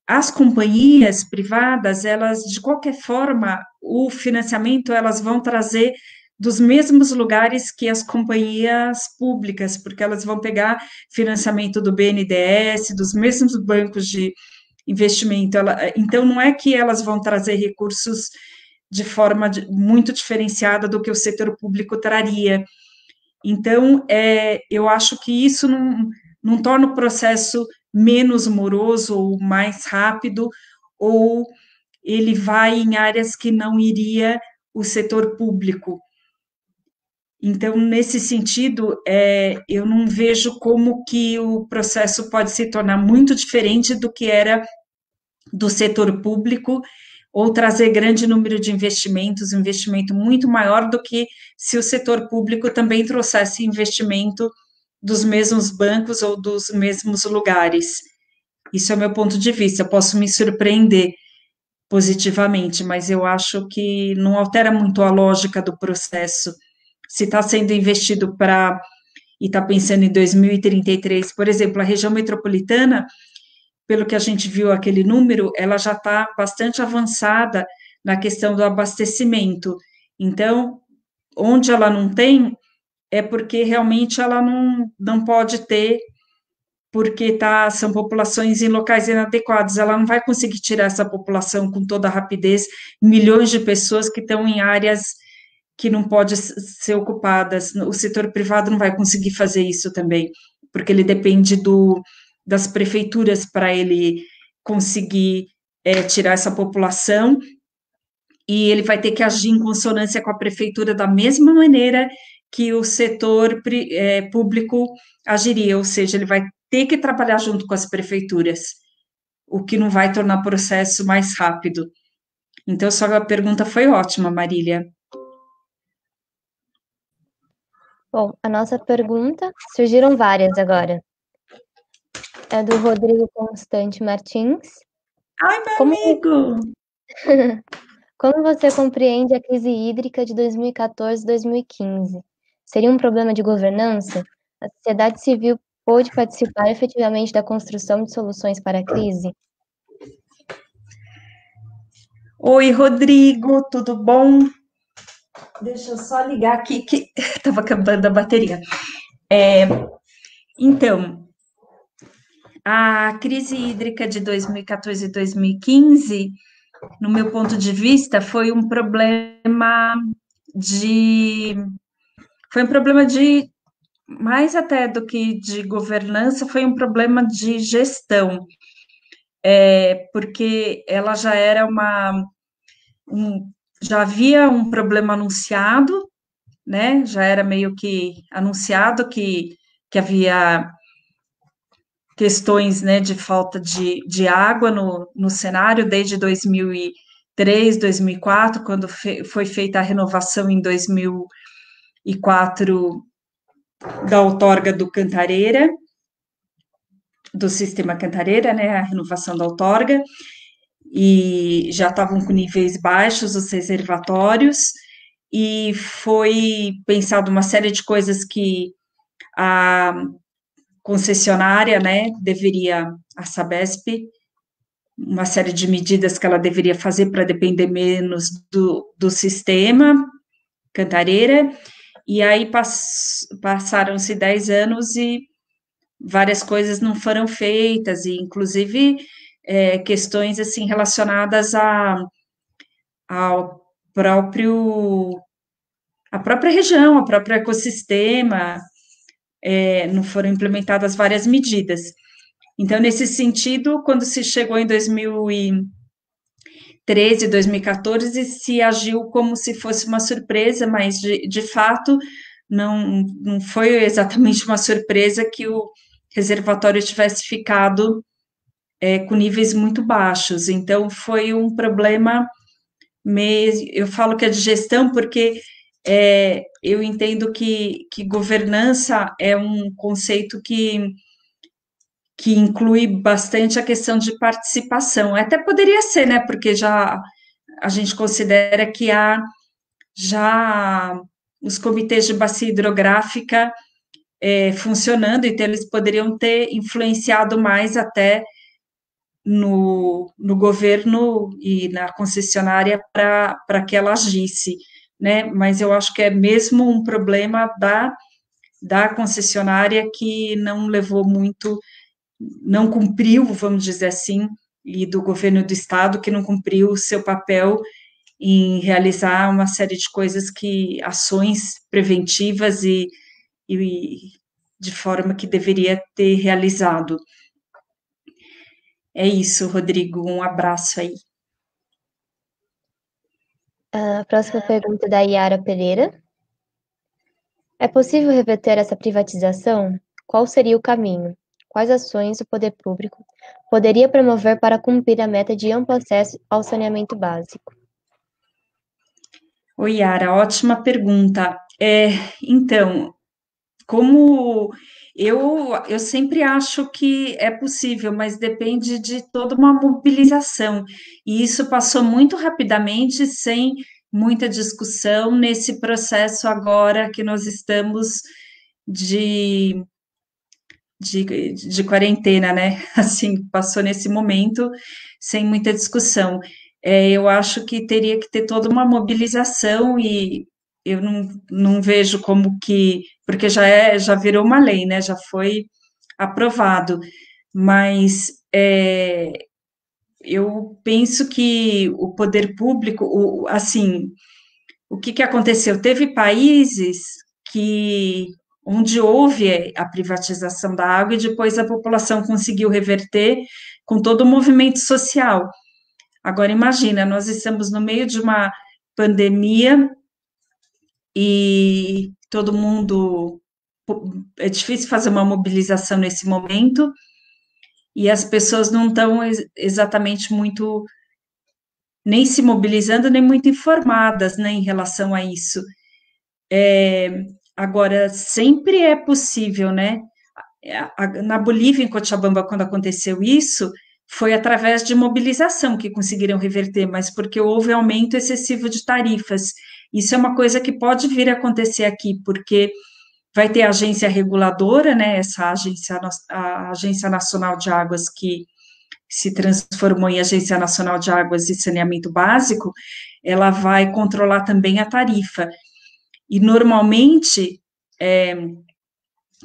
as companhias privadas, elas, de qualquer forma, o financiamento elas vão trazer dos mesmos lugares que as companhias públicas, porque elas vão pegar financiamento do BNDES, dos mesmos bancos de investimento. Então, não é que elas vão trazer recursos de forma muito diferenciada do que o setor público traria. Então, eu acho que isso não torna o processo menos moroso ou mais rápido, ou ele vai em áreas que não iria o setor público. Então, nesse sentido, eu não vejo como que o processo pode se tornar muito diferente do que era do setor público, ou trazer grande número de investimentos, um investimento muito maior do que se o setor público também trouxesse investimento dos mesmos bancos ou dos mesmos lugares. Isso é o meu ponto de vista, eu posso me surpreender positivamente, mas eu acho que não altera muito a lógica do processo. Se está sendo investido e está pensando em 2033, por exemplo, a região metropolitana, pelo que a gente viu aquele número, ela já está bastante avançada na questão do abastecimento. Então, onde ela não tem, é porque realmente ela não pode ter porque são populações em locais inadequados. Ela não vai conseguir tirar essa população com toda a rapidez, milhões de pessoas que estão em áreas que não podem ser ocupadas. O setor privado não vai conseguir fazer isso também, porque ele depende das prefeituras para ele conseguir tirar essa população, e ele vai ter que agir em consonância com a prefeitura da mesma maneira que o setor público agiria, ou seja, ele vai ter que trabalhar junto com as prefeituras, o que não vai tornar o processo mais rápido. Então, sua pergunta foi ótima, Marília. Bom, a nossa pergunta, surgiram várias agora. É do Rodrigo Constante Martins. Ai, meu amigo! Como você compreende a crise hídrica de 2014 e 2015? Seria um problema de governança? A sociedade civil pôde participar efetivamente da construção de soluções para a crise? Oi, Rodrigo, tudo bom? Deixa eu só ligar aqui que estava acabando a bateria. Então, a crise hídrica de 2014 e 2015, no meu ponto de vista, de foi um problema de mais até do que de governança, foi um problema de gestão, porque ela já era já havia um problema anunciado, né? Já era meio que anunciado que havia questões, né, de falta de água no cenário desde 2003, 2004, quando foi feita a renovação em 2004 da outorga do Cantareira, do sistema Cantareira, né, a renovação da outorga, e já estavam com níveis baixos os reservatórios, e foi pensado uma série de coisas que a concessionária, né, a Sabesp, uma série de medidas que ela deveria fazer para depender menos do sistema Cantareira, e aí passaram-se 10 anos e várias coisas não foram feitas, e inclusive questões assim relacionadas ao próprio a própria região, ao próprio ecossistema, não foram implementadas várias medidas. Então, nesse sentido, quando se chegou em 2013, 2014, se agiu como se fosse uma surpresa, mas de fato não foi exatamente uma surpresa que o reservatório tivesse ficado com níveis muito baixos. Então, foi um problema mesmo. Eu falo que é de gestão porque eu entendo que governança é um conceito que inclui bastante a questão de participação. Até poderia ser, né? Porque já a gente considera que há já os comitês de bacia hidrográfica funcionando, então eles poderiam ter influenciado mais até no governo e na concessionária para que ela agisse, né? Mas eu acho que é mesmo um problema da concessionária que não levou muito, não cumpriu, vamos dizer assim, e do governo do estado que não cumpriu o seu papel em realizar uma série de coisas ações preventivas e de forma que deveria ter realizado. É isso, Rodrigo, um abraço aí. A próxima pergunta é da Yara Pereira. É possível reverter essa privatização? Qual seria o caminho? Quais ações o poder público poderia promover para cumprir a meta de amplo acesso ao saneamento básico? Oi, Yara, ótima pergunta. Então, como eu sempre acho que é possível, mas depende de toda uma mobilização, e isso passou muito rapidamente, sem muita discussão, nesse processo agora que nós estamos de, de quarentena, né? Assim, passou nesse momento sem muita discussão. Eu acho que teria que ter toda uma mobilização e eu não vejo como que, porque já virou uma lei, né? Já foi aprovado, mas eu penso que o poder público, assim, o que que aconteceu? Teve países que onde houve a privatização da água e depois a população conseguiu reverter com todo o movimento social. Agora imagina, nós estamos no meio de uma pandemia e todo mundo é difícil fazer uma mobilização nesse momento e as pessoas não estão exatamente muito nem se mobilizando, nem muito informadas, né, em relação a isso. Agora, sempre é possível, né? Na Bolívia, em Cochabamba, quando aconteceu isso, foi através de mobilização que conseguiram reverter, mas porque houve aumento excessivo de tarifas. Isso é uma coisa que pode vir a acontecer aqui, porque vai ter a agência reguladora, né? Essa agência, a Agência Nacional de Águas, que se transformou em Agência Nacional de Águas e Saneamento Básico, ela vai controlar também a tarifa. E normalmente,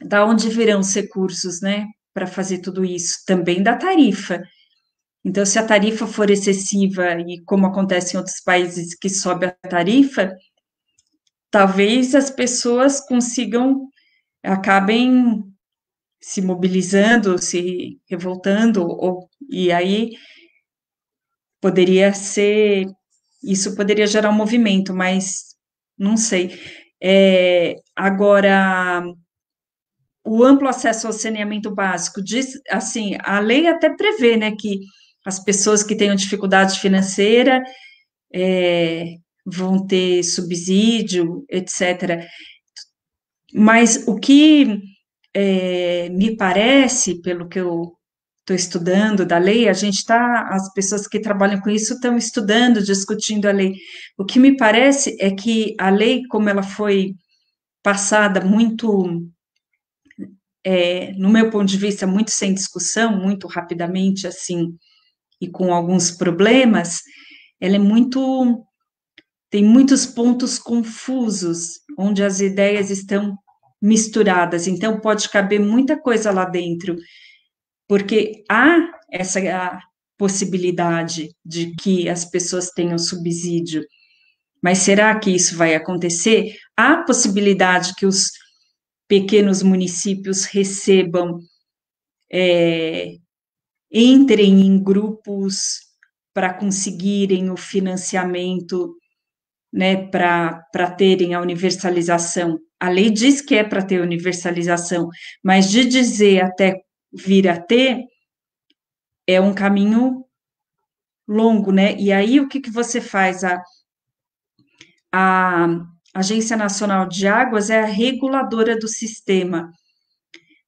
da onde virão os recursos, né, para fazer tudo isso? Também da tarifa. Então, se a tarifa for excessiva, e como acontece em outros países que sobe a tarifa, talvez as pessoas acabem se mobilizando, se revoltando, e aí isso poderia gerar um movimento, mas não sei. Agora, o amplo acesso ao saneamento básico, diz, assim, a lei até prevê, né, que as pessoas que tenham dificuldade financeira vão ter subsídio, etc. Mas o que me parece, pelo que eu estou estudando da lei, as pessoas que trabalham com isso estão estudando, discutindo a lei. O que me parece é que a lei, como ela foi passada muito no meu ponto de vista, muito sem discussão, muito rapidamente, assim, e com alguns problemas, ela tem muitos pontos confusos, onde as ideias estão misturadas, então pode caber muita coisa lá dentro, porque há essa possibilidade de que as pessoas tenham subsídio, mas será que isso vai acontecer? Há possibilidade que os pequenos municípios recebam, entrem em grupos para conseguirem o financiamento, né, para terem a universalização. A lei diz que é para ter universalização, mas de dizer até vir a ter, é um caminho longo, né? E aí o que que você faz? A Agência Nacional de Águas é a reguladora do sistema,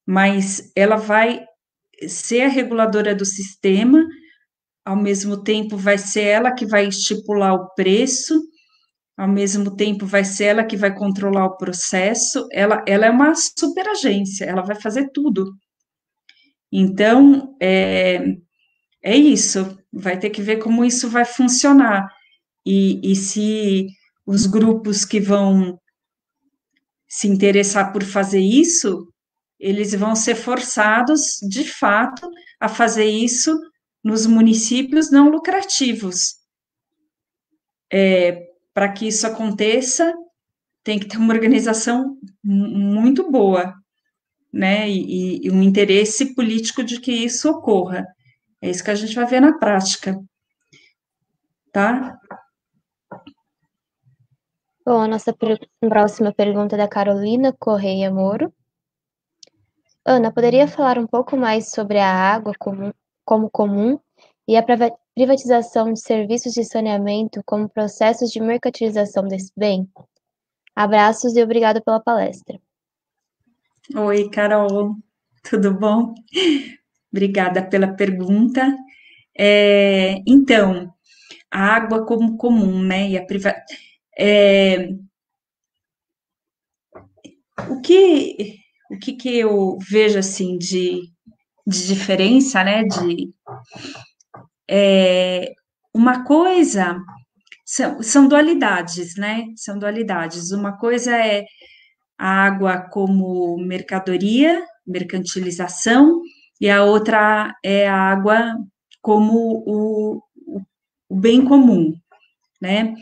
mas ela vai ser a reguladora do sistema, ao mesmo tempo vai ser ela que vai estipular o preço, ao mesmo tempo vai ser ela que vai controlar o processo, ela é uma superagência, ela vai fazer tudo. Então, é isso, vai ter que ver como isso vai funcionar, e se os grupos que vão se interessar por fazer isso, eles vão ser forçados, de fato, a fazer isso nos municípios não lucrativos. Para que isso aconteça, tem que ter uma organização muito boa, né? E um interesse político de que isso ocorra. É isso que a gente vai ver na prática, tá? Bom, a nossa próxima pergunta é da Carolina Correia Moro. Ana, poderia falar um pouco mais sobre a água como comum e a privatização de serviços de saneamento como processos de mercantilização desse bem? Abraços e obrigado pela palestra. Oi, Carol, tudo bom? Obrigada pela pergunta. Então, a água como comum, né? E o que eu vejo assim de diferença, né? Uma coisa são dualidades, né? São dualidades. Uma coisa é a água como mercadoria mercantilização, e a outra é a água como o bem comum, né?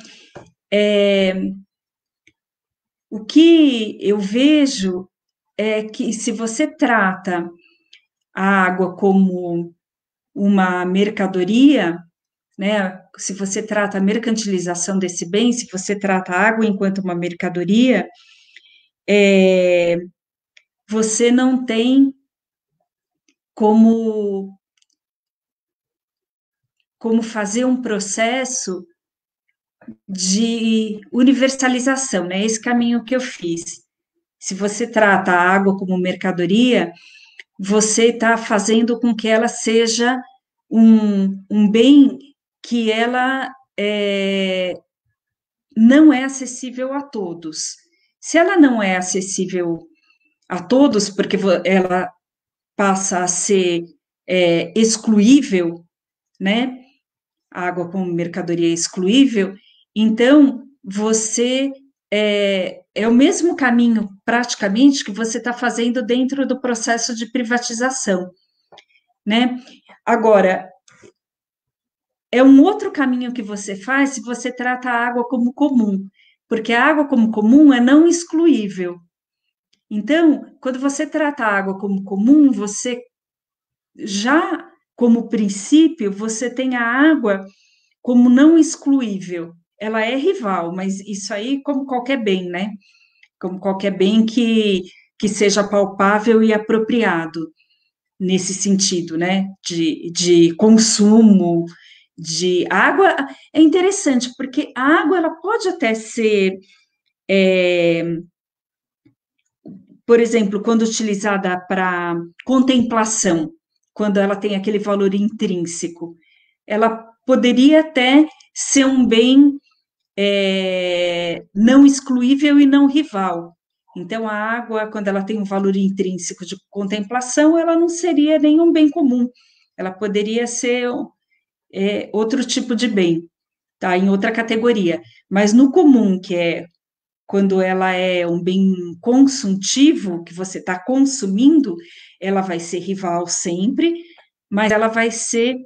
O que eu vejo é que se você trata a água como uma mercadoria, né? Se você trata a mercantilização desse bem, se você trata a água enquanto uma mercadoria, você não tem como, como fazer um processo de universalização, né? Esse caminho que eu fiz. Se você trata a água como mercadoria, você está fazendo com que ela seja um bem que ela não é acessível a todos. Se ela não é acessível a todos, porque ela passa a ser excluível, né? A água como mercadoria excluível, então você é o mesmo caminho, praticamente, que você está fazendo dentro do processo de privatização, né? Agora, é um outro caminho que você faz se você trata a água como comum, porque a água como comum é não excluível. Então, quando você trata a água como comum, você já, como princípio, você tem a água como não excluível. Ela é rival, mas isso aí como qualquer bem, né? Como qualquer bem que seja palpável e apropriado nesse sentido, né? De consumo, de água. É interessante, porque a água ela pode até ser, por exemplo, quando utilizada para contemplação, quando ela tem aquele valor intrínseco, ela poderia até ser um bem não excluível e não rival. Então, a água, quando ela tem um valor intrínseco de contemplação, ela não seria nenhum bem comum, ela poderia ser outro tipo de bem, tá? Em outra categoria. Mas no comum, que é quando ela é um bem consultivo, que você está consumindo, ela vai ser rival sempre, mas ela vai ser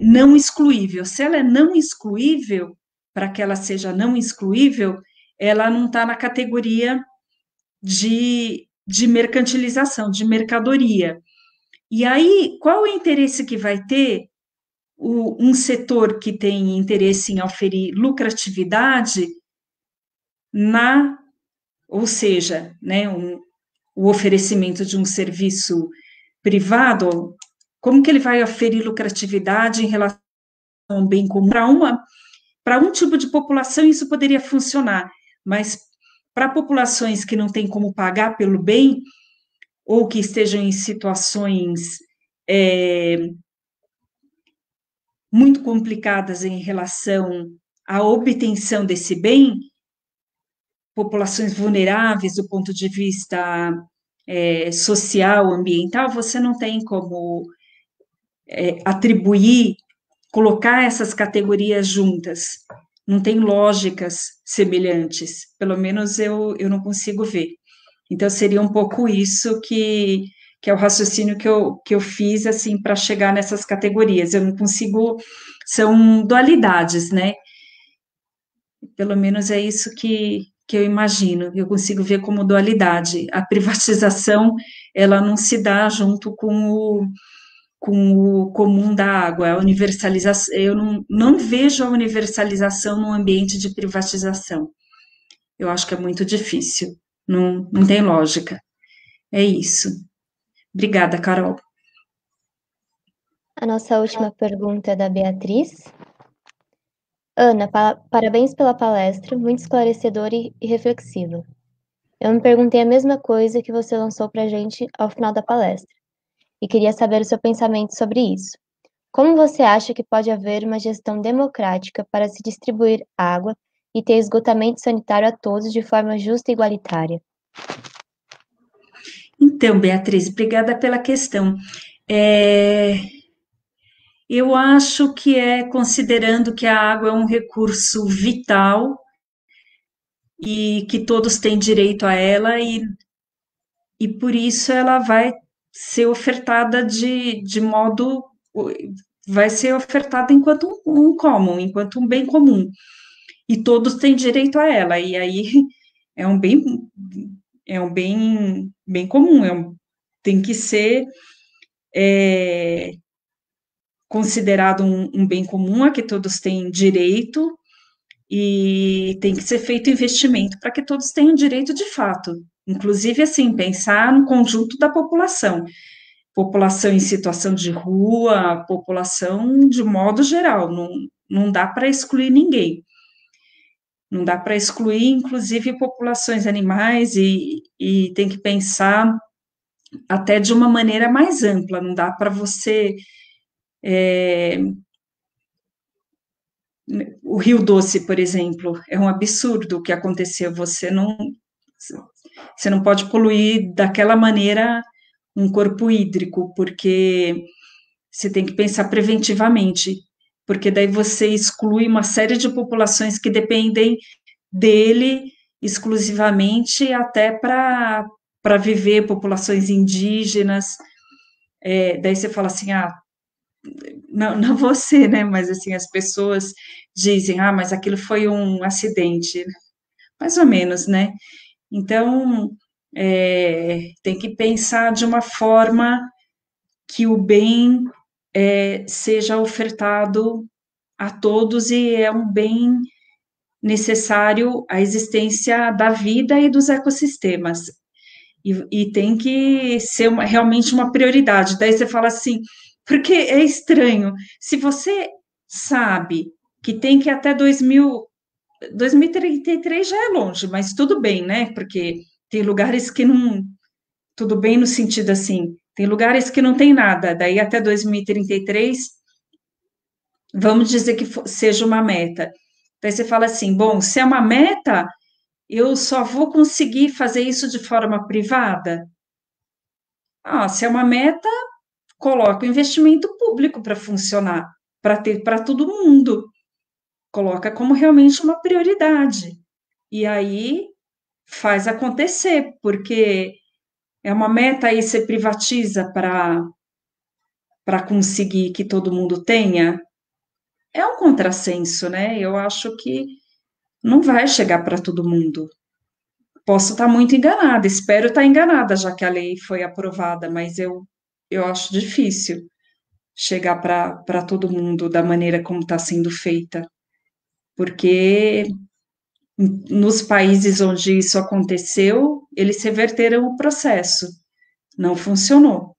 não excluível. Se ela é não excluível, para que ela seja não excluível, ela não está na categoria de mercantilização, de mercadoria. E aí, qual é o interesse que vai ter um setor que tem interesse em oferir lucratividade na, ou seja, né, o oferecimento de um serviço privado, como que ele vai oferir lucratividade em relação a um bem comum? Para um tipo de população isso poderia funcionar, mas para populações que não têm como pagar pelo bem, ou que estejam em situações muito complicadas em relação à obtenção desse bem, populações vulneráveis do ponto de vista social, ambiental, você não tem como atribuir, colocar essas categorias juntas. Não tem lógicas semelhantes, pelo menos eu não consigo ver. Então, seria um pouco isso que é o raciocínio que eu fiz, assim, para chegar nessas categorias. Eu não consigo, são dualidades, né? Pelo menos é isso que eu imagino, eu consigo ver como dualidade. A privatização, ela não se dá junto com o comum da água, a universalização, eu não vejo a universalização num ambiente de privatização. Eu acho que é muito difícil, não tem lógica. É isso. Obrigada, Carol. A nossa última pergunta é da Beatriz. Ana, parabéns pela palestra, muito esclarecedora e reflexiva. Eu me perguntei a mesma coisa que você lançou para a gente ao final da palestra, e queria saber o seu pensamento sobre isso. Como você acha que pode haver uma gestão democrática para se distribuir água e ter esgotamento sanitário a todos de forma justa e igualitária? Então, Beatriz, obrigada pela questão. Eu acho que considerando que a água é um recurso vital e que todos têm direito a ela, e por isso ela vai ser ofertada de modo, vai ser ofertada enquanto um common, enquanto um bem comum, e todos têm direito a ela, e aí é um bem, bem comum, tem que ser considerado um bem comum a que todos têm direito, e tem que ser feito investimento para que todos tenham direito de fato. Inclusive, assim, pensar no conjunto da população, população em situação de rua, população de modo geral, não dá para excluir ninguém. Não dá para excluir, inclusive, populações animais, e tem que pensar até de uma maneira mais ampla, não dá para você. O Rio Doce, por exemplo, é um absurdo o que aconteceu. Você não pode poluir daquela maneira um corpo hídrico, porque você tem que pensar preventivamente, porque daí você exclui uma série de populações que dependem dele exclusivamente, até para viver, populações indígenas. Daí você fala assim, não, não você, né? Mas assim, as pessoas dizem, mas aquilo foi um acidente, mais ou menos, né? Então, tem que pensar de uma forma que o bem seja ofertado a todos, e é um bem necessário à existência da vida e dos ecossistemas. E tem que ser realmente uma prioridade. Daí você fala assim, porque é estranho, se você sabe que tem que até 2033 já é longe, mas tudo bem, né? Porque tem lugares que não, tudo bem no sentido assim, tem lugares que não tem nada, daí até 2033, vamos dizer que seja uma meta. Daí você fala assim, bom, se é uma meta, eu só vou conseguir fazer isso de forma privada? Se é uma meta, coloca o investimento público para funcionar, para ter para todo mundo. Coloca como realmente uma prioridade. E aí faz acontecer, porque é uma meta, aí você privatiza para conseguir que todo mundo tenha. É um contrassenso, né? Eu acho que não vai chegar para todo mundo. Posso estar muito enganada, espero estar enganada, já que a lei foi aprovada, mas eu acho difícil chegar para todo mundo da maneira como está sendo feita, porque nos países onde isso aconteceu, eles reverteram o processo, não funcionou.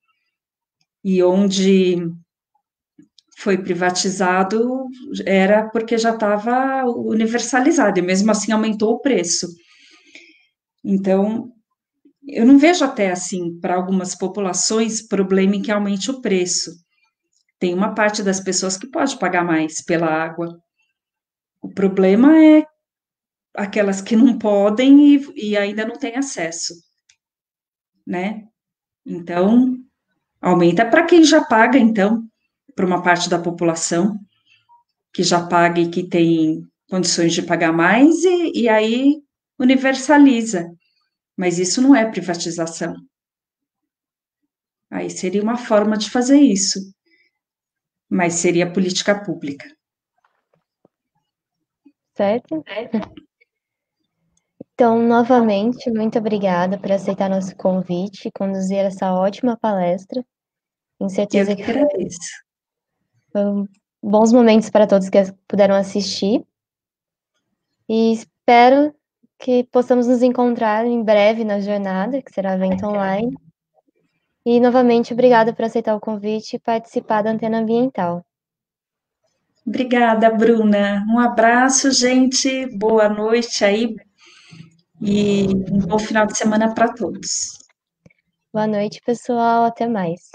E onde foi privatizado era porque já estava universalizado, e mesmo assim aumentou o preço. Então, eu não vejo até assim, para algumas populações, problema em que aumente o preço. Tem uma parte das pessoas que pode pagar mais pela água. O problema é aquelas que não podem e ainda não têm acesso, né? Então, aumenta para quem já paga, então, para uma parte da população que já paga e que tem condições de pagar mais, e aí universaliza. Mas isso não é privatização. Aí seria uma forma de fazer isso, mas seria política pública. Certo? Então, novamente, muito obrigada por aceitar nosso convite e conduzir essa ótima palestra. Tenho Eu certeza que que agradeço. foram bons momentos para todos que puderam assistir. E espero que possamos nos encontrar em breve na jornada, que será evento online. E, novamente, obrigada por aceitar o convite e participar da Antena Ambiental. Obrigada, Bruna. Um abraço, gente. Boa noite aí e um bom final de semana para todos. Boa noite, pessoal. Até mais.